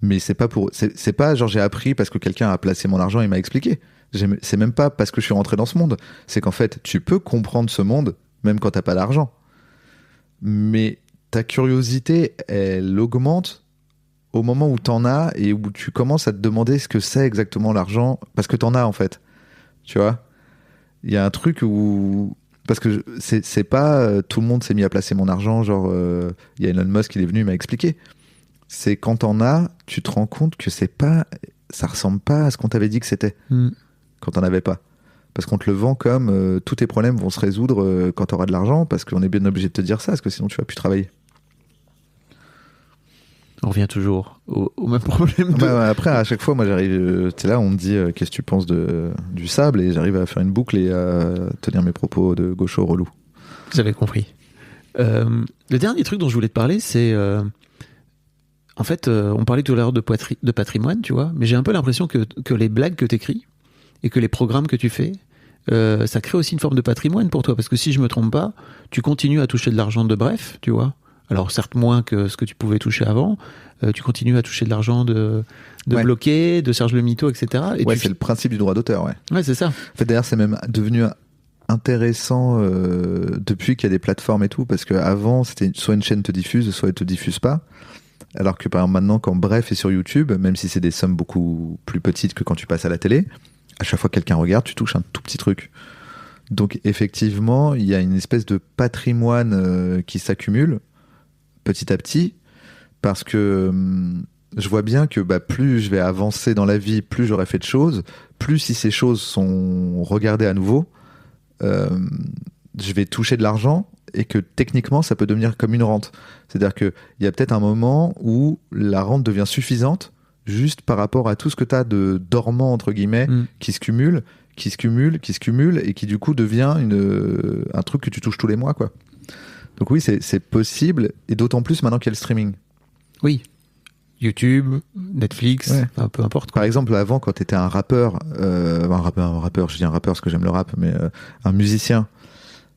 Mais c'est pas genre j'ai appris parce que quelqu'un a placé mon argent et m'a expliqué. C'est même pas parce que je suis rentré dans ce monde. C'est qu'en fait, tu peux comprendre ce monde même quand t'as pas d'argent. Mais ta curiosité, elle augmente au moment où t'en as et où tu commences à te demander ce que c'est exactement l'argent, parce que t'en as en fait. Tu vois ? Il y a un truc où Parce que c'est pas tout le monde s'est mis à placer mon argent, genre il y a Elon Musk qui est venu, il m'a expliqué. C'est quand t'en as, tu te rends compte que ça ressemble pas à ce qu'on t'avait dit que c'était quand t'en avais pas. Parce qu'on te le vend comme tous tes problèmes vont se résoudre quand t'auras de l'argent, parce qu'on est bien obligé de te dire ça, parce que sinon tu vas plus travailler. On revient toujours au même problème. Après, à chaque fois, moi j'arrive, tu sais là, on me dit qu'est-ce que tu penses du sable, et j'arrive à faire une boucle et à tenir mes propos de gaucho relou. J'avais compris. Le dernier truc dont je voulais te parler, c'est en fait, on parlait tout à l'heure de patrimoine, tu vois, mais j'ai un peu l'impression que les blagues que t'écris et que les programmes que tu fais, ça crée aussi une forme de patrimoine pour toi, parce que si je me trompe pas, tu continues à toucher de l'argent de Bref, tu vois. Alors certes moins que ce que tu pouvais toucher avant, tu continues à toucher de l'argent de Bloqué, de Serge Le Mito, etc. Et c'est le principe du droit d'auteur, ouais. Ouais, c'est ça. En fait, d'ailleurs, c'est même devenu intéressant depuis qu'il y a des plateformes et tout, parce qu'avant, c'était soit une chaîne te diffuse, soit elle te diffuse pas. Alors que par exemple maintenant, quand Bref est sur YouTube, même si c'est des sommes beaucoup plus petites que quand tu passes à la télé, à chaque fois que quelqu'un regarde, tu touches un tout petit truc. Donc effectivement, il y a une espèce de patrimoine qui s'accumule petit à petit, parce que je vois bien que plus je vais avancer dans la vie, plus j'aurai fait de choses, plus si ces choses sont regardées à nouveau, je vais toucher de l'argent, et que techniquement ça peut devenir comme une rente. C'est-à-dire qu'il y a peut-être un moment où la rente devient suffisante juste par rapport à tout ce que tu as de dormant entre guillemets qui se cumule, et qui du coup devient un truc que tu touches tous les mois, quoi. Donc oui, c'est possible, et d'autant plus maintenant qu'il y a le streaming. Oui. YouTube, Netflix, enfin, peu importe, quoi. Par exemple, avant, quand tu étais un rappeur, un rappeur, je dis un rappeur parce que j'aime le rap, mais un musicien,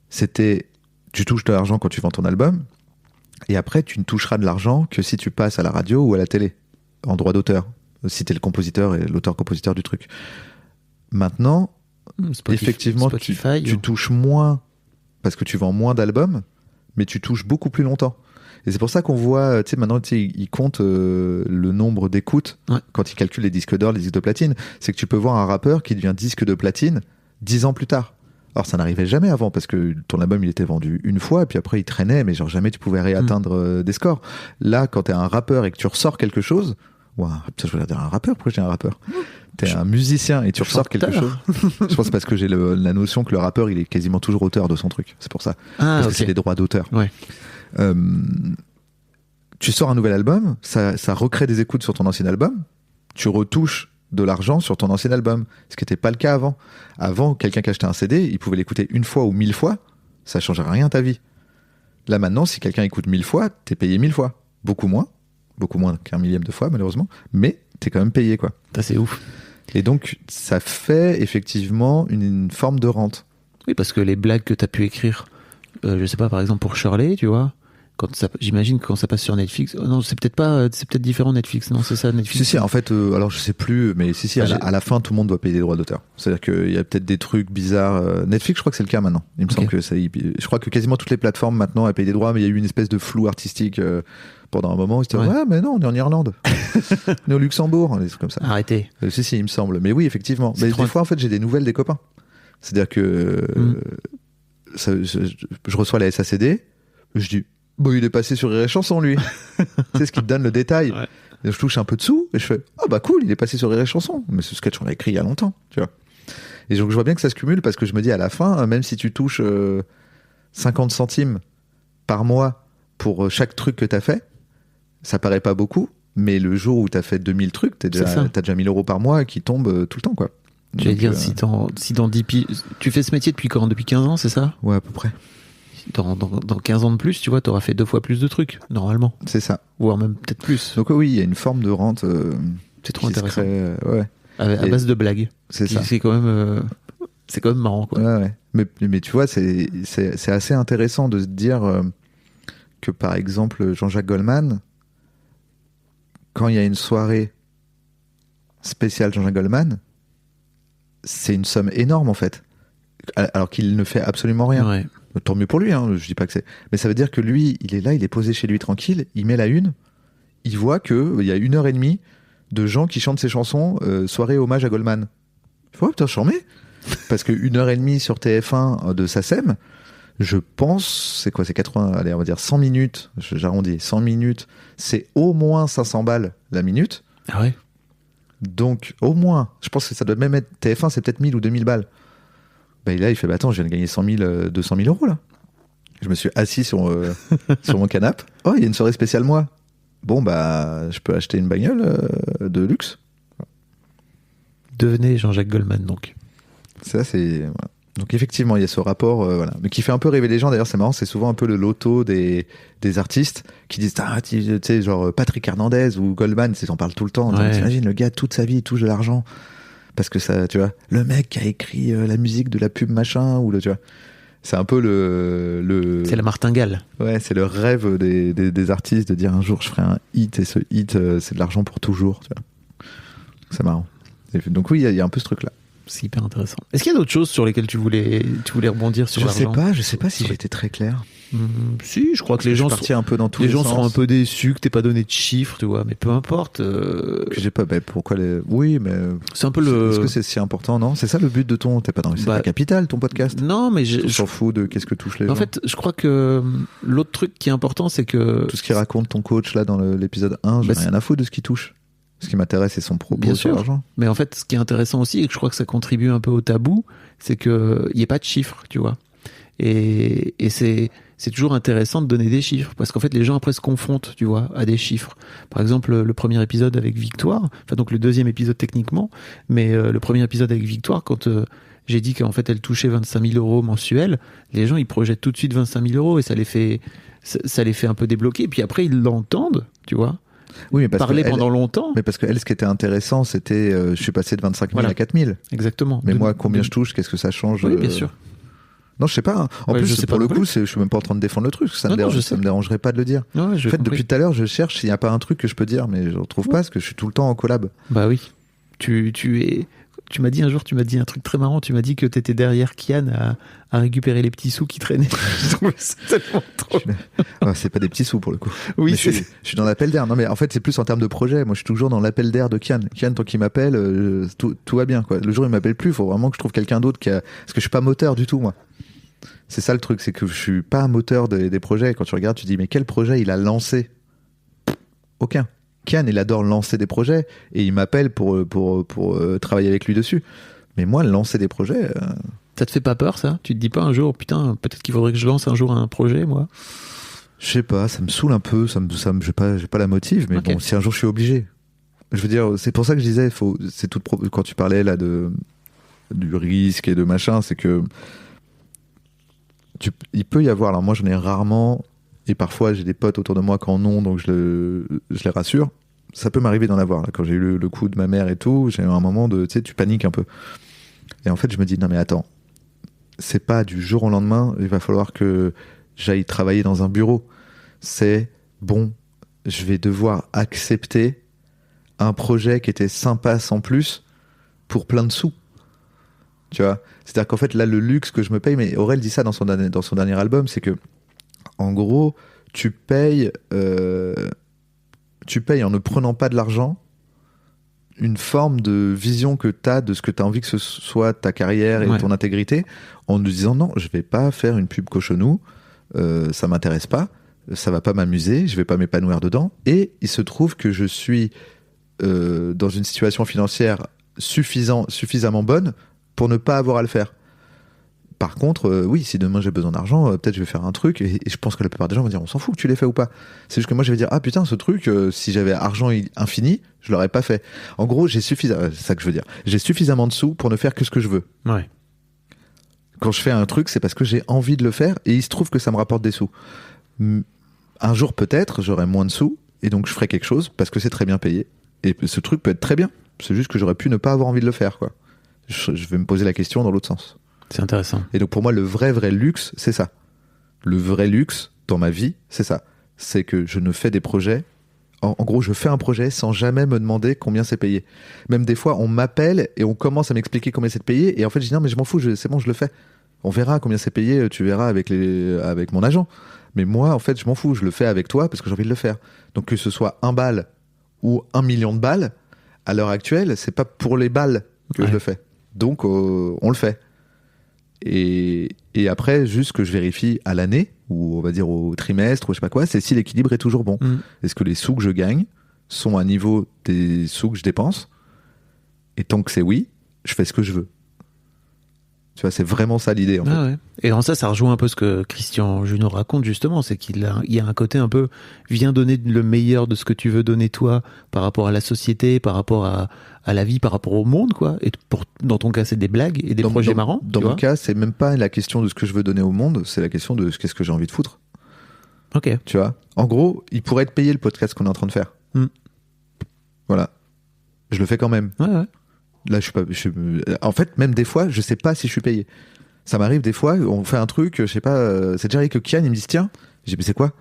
c'était tu touches de l'argent quand tu vends ton album, et après tu ne toucheras de l'argent que si tu passes à la radio ou à la télé, en droit d'auteur, si t'es le compositeur et l'auteur-compositeur du truc. Maintenant, effectivement, Spotify, tu touches moins parce que tu vends moins d'albums, mais tu touches beaucoup plus longtemps. Et c'est pour ça qu'on voit, tu sais, maintenant, ils comptent le nombre d'écoutes quand ils calculent les disques d'or, les disques de platine. C'est que tu peux voir un rappeur qui devient disque de platine 10 ans plus tard. Alors ça n'arrivait jamais avant, parce que ton album il était vendu une fois, et puis après il traînait, mais genre jamais tu pouvais réatteindre des scores. Là, quand t'es un rappeur et que tu ressors quelque chose, je voulais dire un rappeur, pourquoi je dis un rappeur ? T'es un musicien et tu ressors quelque chose. Je pense parce que j'ai la notion que le rappeur il est quasiment toujours auteur de son truc, c'est pour ça. Parce que c'est des droits d'auteur. Ouais. Tu sors un nouvel album, ça recrée des écoutes sur ton ancien album, tu retouches de l'argent sur ton ancien album, ce qui n'était pas le cas avant. Avant, quelqu'un qui achetait un CD, il pouvait l'écouter une fois ou 1000 fois, ça ne changerait rien à ta vie. Là maintenant, si quelqu'un écoute 1000 fois, t'es payé 1000 fois. Beaucoup moins qu'un millième de fois malheureusement, mais t'es quand même payé, quoi. Ça, c'est ouf. Et donc, ça fait effectivement une forme de rente. Oui, parce que les blagues que t'as pu écrire, je sais pas, par exemple pour Shirley, tu vois, j'imagine que quand ça passe sur Netflix, non, c'est peut-être différent Netflix, non, c'est ça Netflix. Si, en fait, alors je sais plus, mais si, à la fin, tout le monde doit payer des droits d'auteur. C'est-à-dire qu'il y a peut-être des trucs bizarres. Netflix, je crois que c'est le cas maintenant. Il me semble que je crois que quasiment toutes les plateformes maintenant payent des droits, mais il y a eu une espèce de flou artistique pendant un moment. Ils se disaient, mais non, on est en Irlande. On est au Luxembourg, des trucs comme ça. Arrêtez. Si, il me semble. Mais oui, effectivement. Mais des fois, en fait, j'ai des nouvelles des copains. C'est-à-dire que je reçois la SACD, je dis, il est passé sur Rire et Chanson, lui. C'est ce qui te donne le détail. Ouais. Et je touche un peu de sous et je fais cool, il est passé sur Rire et Chanson. Mais ce sketch, on l'a écrit il y a longtemps, tu vois. Et donc je vois bien que ça se cumule, parce que je me dis à la fin, même si tu touches 50 centimes par mois pour chaque truc que t'as fait, ça paraît pas beaucoup, mais le jour où t'as fait 2000 trucs, t'as déjà 1000 euros par mois qui tombent tout le temps, quoi. J'allais dire, si dans 10 tu fais ce métier depuis quand ? Depuis 15 ans, c'est ça ? Ouais, à peu près. Dans 15 ans de plus, tu vois, t'auras fait 2 fois plus de trucs, normalement. C'est ça. Voire même peut-être plus. Donc oui, il y a une forme de rente. C'est trop intéressant. Ouais. À base de blagues. C'est ça. C'est quand même marrant, quoi. Ouais. Mais tu vois, c'est assez intéressant de se dire que, par exemple, Jean-Jacques Goldman, quand il y a une soirée spéciale Jean-Jacques Goldman, c'est une somme énorme, en fait. Alors qu'il ne fait absolument rien. Ouais. Tant mieux pour lui, hein, je dis pas que c'est. Mais ça veut dire que lui, il est là, il est posé chez lui tranquille, il met la une, il voit qu'il y a 1h30 de gens qui chantent ses chansons, soirée hommage à Goldman. Il fait, putain, charmé. Parce que 1h30 sur TF1 de SACEM, je pense, c'est quoi, c'est 80, allez, on va dire 100 minutes, j'arrondis, 100 minutes, c'est au moins 500 balles la minute. Ah ouais. Donc, au moins, je pense que ça doit même être, TF1, c'est peut-être 1000 ou 2000 balles. Bah, et là, il fait, bah attends, je viens de gagner 100 000, 200 000 euros, là. Je me suis assis sur mon canapé. Oh, il y a une soirée spéciale, moi. Bon, bah, je peux acheter une bagnole de luxe. Devenez Jean-Jacques Goldman, donc. Ça, c'est... Voilà. Donc effectivement, il y a ce rapport, voilà, mais qui fait un peu rêver les gens. D'ailleurs, c'est marrant, c'est souvent un peu le loto des artistes qui disent, tu sais, genre Patrick Hernandez ou Goldman, ils en parlent tout le temps. Ouais. T'imagines, le gars, toute sa vie, il touche de l'argent parce que ça, tu vois, le mec qui a écrit la musique de la pub machin ou tu vois, c'est un peu le. C'est la martingale. Ouais, c'est le rêve des artistes de dire un jour je ferai un hit et ce hit, c'est de l'argent pour toujours. Tu vois. C'est marrant. Et donc oui, il y a un peu ce truc-là. C'est hyper intéressant. Est-ce qu'il y a d'autres choses sur lesquelles tu voulais rebondir sur l'argent ? Je sais pas si j'ai été très clair. Si, je crois que les gens un peu dans tous les gens sens. seront un peu déçus que t'aies pas donné de chiffres, tu vois, mais peu importe. Que j'ai pas, pourquoi les... Oui, mais... C'est un peu le... Est-ce que c'est si important, non ? C'est ça le but de ton... T'es pas dans le capital, ton podcast ? Non, mais on s'en fout de qu'est-ce que touchent les gens. En fait, je crois que l'autre truc qui est important, c'est que... Tout ce qu'il raconte ton coach, là, dans l'épisode 1, j'ai rien à foutre de ce qui touche. Ce qui m'intéresse, c'est son propos sur l'argent. Mais en fait, ce qui est intéressant aussi, et que je crois que ça contribue un peu au tabou, c'est qu'il n'y ait pas de chiffres, tu vois. Et c'est toujours intéressant de donner des chiffres, parce qu'en fait, les gens après se confrontent, tu vois, à des chiffres. Par exemple, le premier épisode avec Victoire, enfin donc le deuxième épisode techniquement, mais le premier épisode avec Victoire, quand j'ai dit qu'en fait elle touchait 25 000 euros mensuels, les gens ils projettent tout de suite 25 000 euros et ça les fait un peu débloquer. Et puis après ils l'entendent, tu vois. Oui, mais parler pendant longtemps. Mais parce qu'elle, ce qui était intéressant, c'était je suis passé de 25 000 à 4 000. Exactement. Mais moi, combien je touche, qu'est-ce que ça change ? Oui, bien sûr. Non, je sais pas. Hein. En plus, pour le coup, je suis même pas en train de défendre le truc. Ça me dérangerait pas de le dire. Ouais, en fait, depuis tout à l'heure, je cherche s'il n'y a pas un truc que je peux dire, mais je ne retrouve pas parce que je suis tout le temps en collab. Bah oui. Tu m'as dit un jour, tu m'as dit un truc très marrant. Tu m'as dit que tu étais derrière Kian à récupérer les petits sous qui traînaient. Je trouvais ça tellement trop. C'est pas des petits sous pour le coup. Oui, je suis dans l'appel d'air. Non, mais en fait, c'est plus en termes de projet. Moi, je suis toujours dans l'appel d'air de Kian. Kian, tant qu'il m'appelle, tout va bien, quoi. Le jour où il m'appelle plus, il faut vraiment que je trouve quelqu'un d'autre parce que je suis pas moteur du tout, moi. C'est ça le truc, c'est que je suis pas un moteur des projets. Quand tu regardes, tu dis, mais quel projet il a lancé ? Aucun. Kian, il adore lancer des projets et il m'appelle pour travailler avec lui dessus. Mais moi, lancer des projets... Ça te fait pas peur, ça ? Tu te dis pas un jour, putain, peut-être qu'il faudrait que je lance un jour un projet, moi ? Je sais pas, ça me saoule un peu, j'ai pas la motive, mais bon, si un jour je suis obligé. Je veux dire, c'est pour ça que je disais, quand tu parlais là du risque et de machin, c'est que il peut y avoir, alors moi j'en ai rarement, et parfois j'ai des potes autour de moi qui en ont, donc je les rassure. Ça peut m'arriver d'en avoir. Là, quand j'ai eu le coup de ma mère et tout, j'ai eu un moment de, tu sais, tu paniques un peu. Et en fait, je me dis, non mais attends, c'est pas du jour au lendemain, il va falloir que j'aille travailler dans un bureau. C'est, bon, je vais devoir accepter un projet qui était sympa sans plus pour plein de sous. Tu vois ? C'est-à-dire qu'en fait, là, le luxe que je me paye, mais Aurel dit ça dans son dernier album, c'est que, en gros, tu payes en ne prenant pas de l'argent une forme de vision que tu as de ce que tu as envie que ce soit ta carrière et ton intégrité, en nous disant non, je vais pas faire une pub cochonou, ça m'intéresse pas, ça va pas m'amuser, je vais pas m'épanouir dedans. Et il se trouve que je suis dans une situation financière suffisamment bonne pour ne pas avoir à le faire. Par contre, oui, si demain j'ai besoin d'argent, peut-être je vais faire un truc, et je pense que la plupart des gens vont dire on s'en fout que tu l'aies fait ou pas. C'est juste que moi je vais dire ah putain, ce truc, si j'avais argent infini, je l'aurais pas fait. En gros, c'est ça que je veux dire. J'ai suffisamment de sous pour ne faire que ce que je veux. Ouais. Quand je fais un truc, c'est parce que j'ai envie de le faire, et il se trouve que ça me rapporte des sous. Un jour peut-être, j'aurai moins de sous, et donc je ferai quelque chose parce que c'est très bien payé. Et ce truc peut être très bien. C'est juste que j'aurais pu ne pas avoir envie de le faire, quoi. Je vais me poser la question dans l'autre sens. C'est intéressant. Et donc pour moi, le vrai luxe, c'est ça. Le vrai luxe dans ma vie, c'est ça. C'est que je ne fais des projets. En gros, je fais un projet sans jamais me demander combien c'est payé. Même des fois, on m'appelle et on commence à m'expliquer combien c'est payé. Et en fait, je dis non, mais je m'en fous, c'est bon, je le fais. On verra combien c'est payé, tu verras avec mon agent. Mais moi, en fait, je m'en fous, je le fais avec toi parce que j'ai envie de le faire. Donc que ce soit 1 balle ou 1 million de balles, à l'heure actuelle, c'est pas pour les balles que je le fais. Donc, on le fait. Et après, juste que je vérifie à l'année, ou on va dire au trimestre, ou je sais pas quoi, c'est si l'équilibre est toujours bon. Est-ce que les sous que je gagne sont à niveau des sous que je dépense? Et tant que c'est oui, je fais ce que je veux. Tu vois, c'est vraiment ça l'idée, en fait. Ouais. Et dans ça rejoint un peu ce que Christian Junod raconte, justement, c'est qu'il y a un côté un peu, viens donner le meilleur de ce que tu veux donner toi, par rapport à la société, par rapport à la vie, par rapport au monde, quoi. Et dans ton cas, c'est des blagues et des projets marrants. Dans mon cas, c'est même pas la question de ce que je veux donner au monde, c'est la question de qu'est-ce que j'ai envie de foutre. Ok. Tu vois, en gros, il pourrait être payé le podcast qu'on est en train de faire. Voilà. Je le fais quand même. Ouais. Là, en fait, même des fois, je sais pas si je suis payé. Ça m'arrive des fois, on fait un truc, je sais pas, c'est déjà avec Kian, il me dit tiens, j'ai dit mais c'est quoi?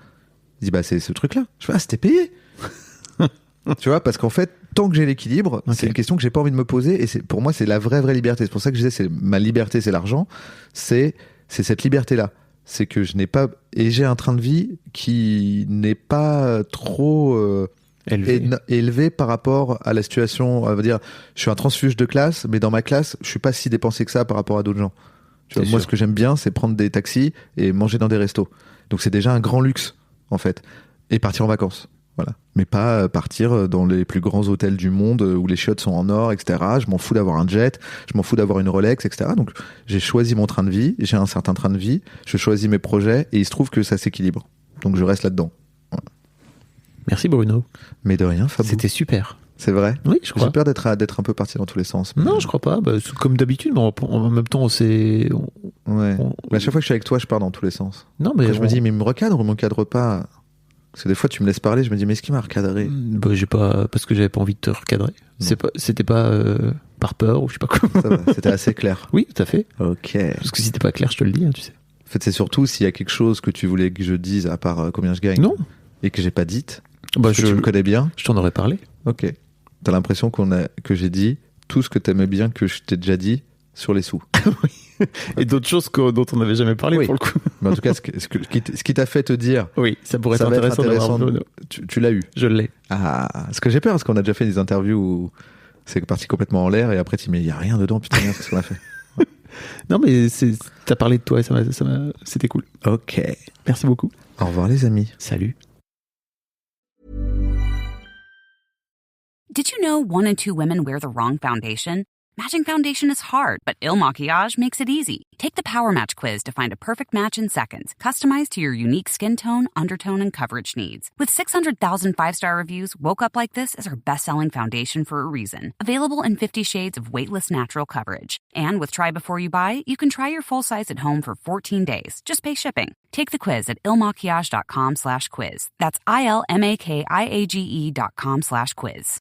Il dit bah c'est ce truc-là. Je fais c'était payé. Tu vois, parce qu'en fait, tant que j'ai l'équilibre, c'est une question que j'ai pas envie de me poser, et pour moi c'est la vraie liberté. C'est pour ça que je disais c'est ma liberté, c'est l'argent. C'est cette liberté-là. C'est que je n'ai pas, et j'ai un train de vie qui n'est pas trop élevé par rapport à la situation. On va dire, je suis un transfuge de classe, mais dans ma classe, je suis pas si dépensé que ça par rapport à d'autres gens. Tu vois, moi, ce que j'aime bien, c'est prendre des taxis et manger dans des restos. Donc, c'est déjà un grand luxe, en fait. Et partir en vacances. Voilà. Mais pas partir dans les plus grands hôtels du monde où les chiottes sont en or, etc. Je m'en fous d'avoir un jet, je m'en fous d'avoir une Rolex, etc. Donc, j'ai choisi mon train de vie, j'ai un certain train de vie, je choisis mes projets et il se trouve que ça s'équilibre. Donc, je reste là-dedans. Voilà. Merci Bruno. Mais de rien, Fabou. C'était super. C'est vrai? Oui, je crois. J'ai peur d'être un peu parti dans tous les sens. Mais... Non, je crois pas. Bah, comme d'habitude, mais en même temps, Ouais. Mais à chaque fois que je suis avec toi, je pars dans tous les sens. Non, mais je me dis, mais il me recadre ou il me recadre pas? Parce que des fois, tu me laisses parler, je me dis, mais est-ce qu'il m'a recadré? Bah, parce que j'avais pas envie de te recadrer. C'était pas par peur ou je sais pas quoi. Ça va, c'était assez clair. Oui, tout à fait. Ok. Parce que si c'était pas clair, je te le dis, hein, tu sais. En fait, c'est surtout s'il y a quelque chose que tu voulais que je dise, à part combien je gagne. Non. Et que j'ai pas dite. Bah, tu me connais bien. Je t'en aurais parlé. Ok. T'as l'impression que j'ai dit tout ce que t'aimais bien que je t'ai déjà dit sur les sous. Oui. Et d'autres choses dont on n'avait jamais parlé, pour le coup. Mais en tout cas, ce qui t'a fait te dire. Oui, ça pourrait être intéressant. Tu l'as eu. Je l'ai. Ah, ce que j'ai peur, parce qu'on a déjà fait des interviews où c'est parti complètement en l'air et après tu dis mais il y a rien dedans, putain, merde, qu'est-ce qu'on a fait? Ouais. Non, mais t'as parlé de toi et c'était cool. Ok. Merci beaucoup. Au revoir les amis. Salut. Did you know 1 in 2 women wear the wrong foundation? Matching foundation is hard, but Il Maquillage makes it easy. Take the Power Match quiz to find a perfect match in seconds, customized to your unique skin tone, undertone, and coverage needs. With 600,000 5-star reviews, Woke Up Like This is our best-selling foundation for a reason. Available in 50 shades of weightless natural coverage. And with Try Before You Buy, you can try your full size at home for 14 days. Just pay shipping. Take the quiz at ilmaquillage.com/quiz. That's ILMAKIAGE.com/quiz.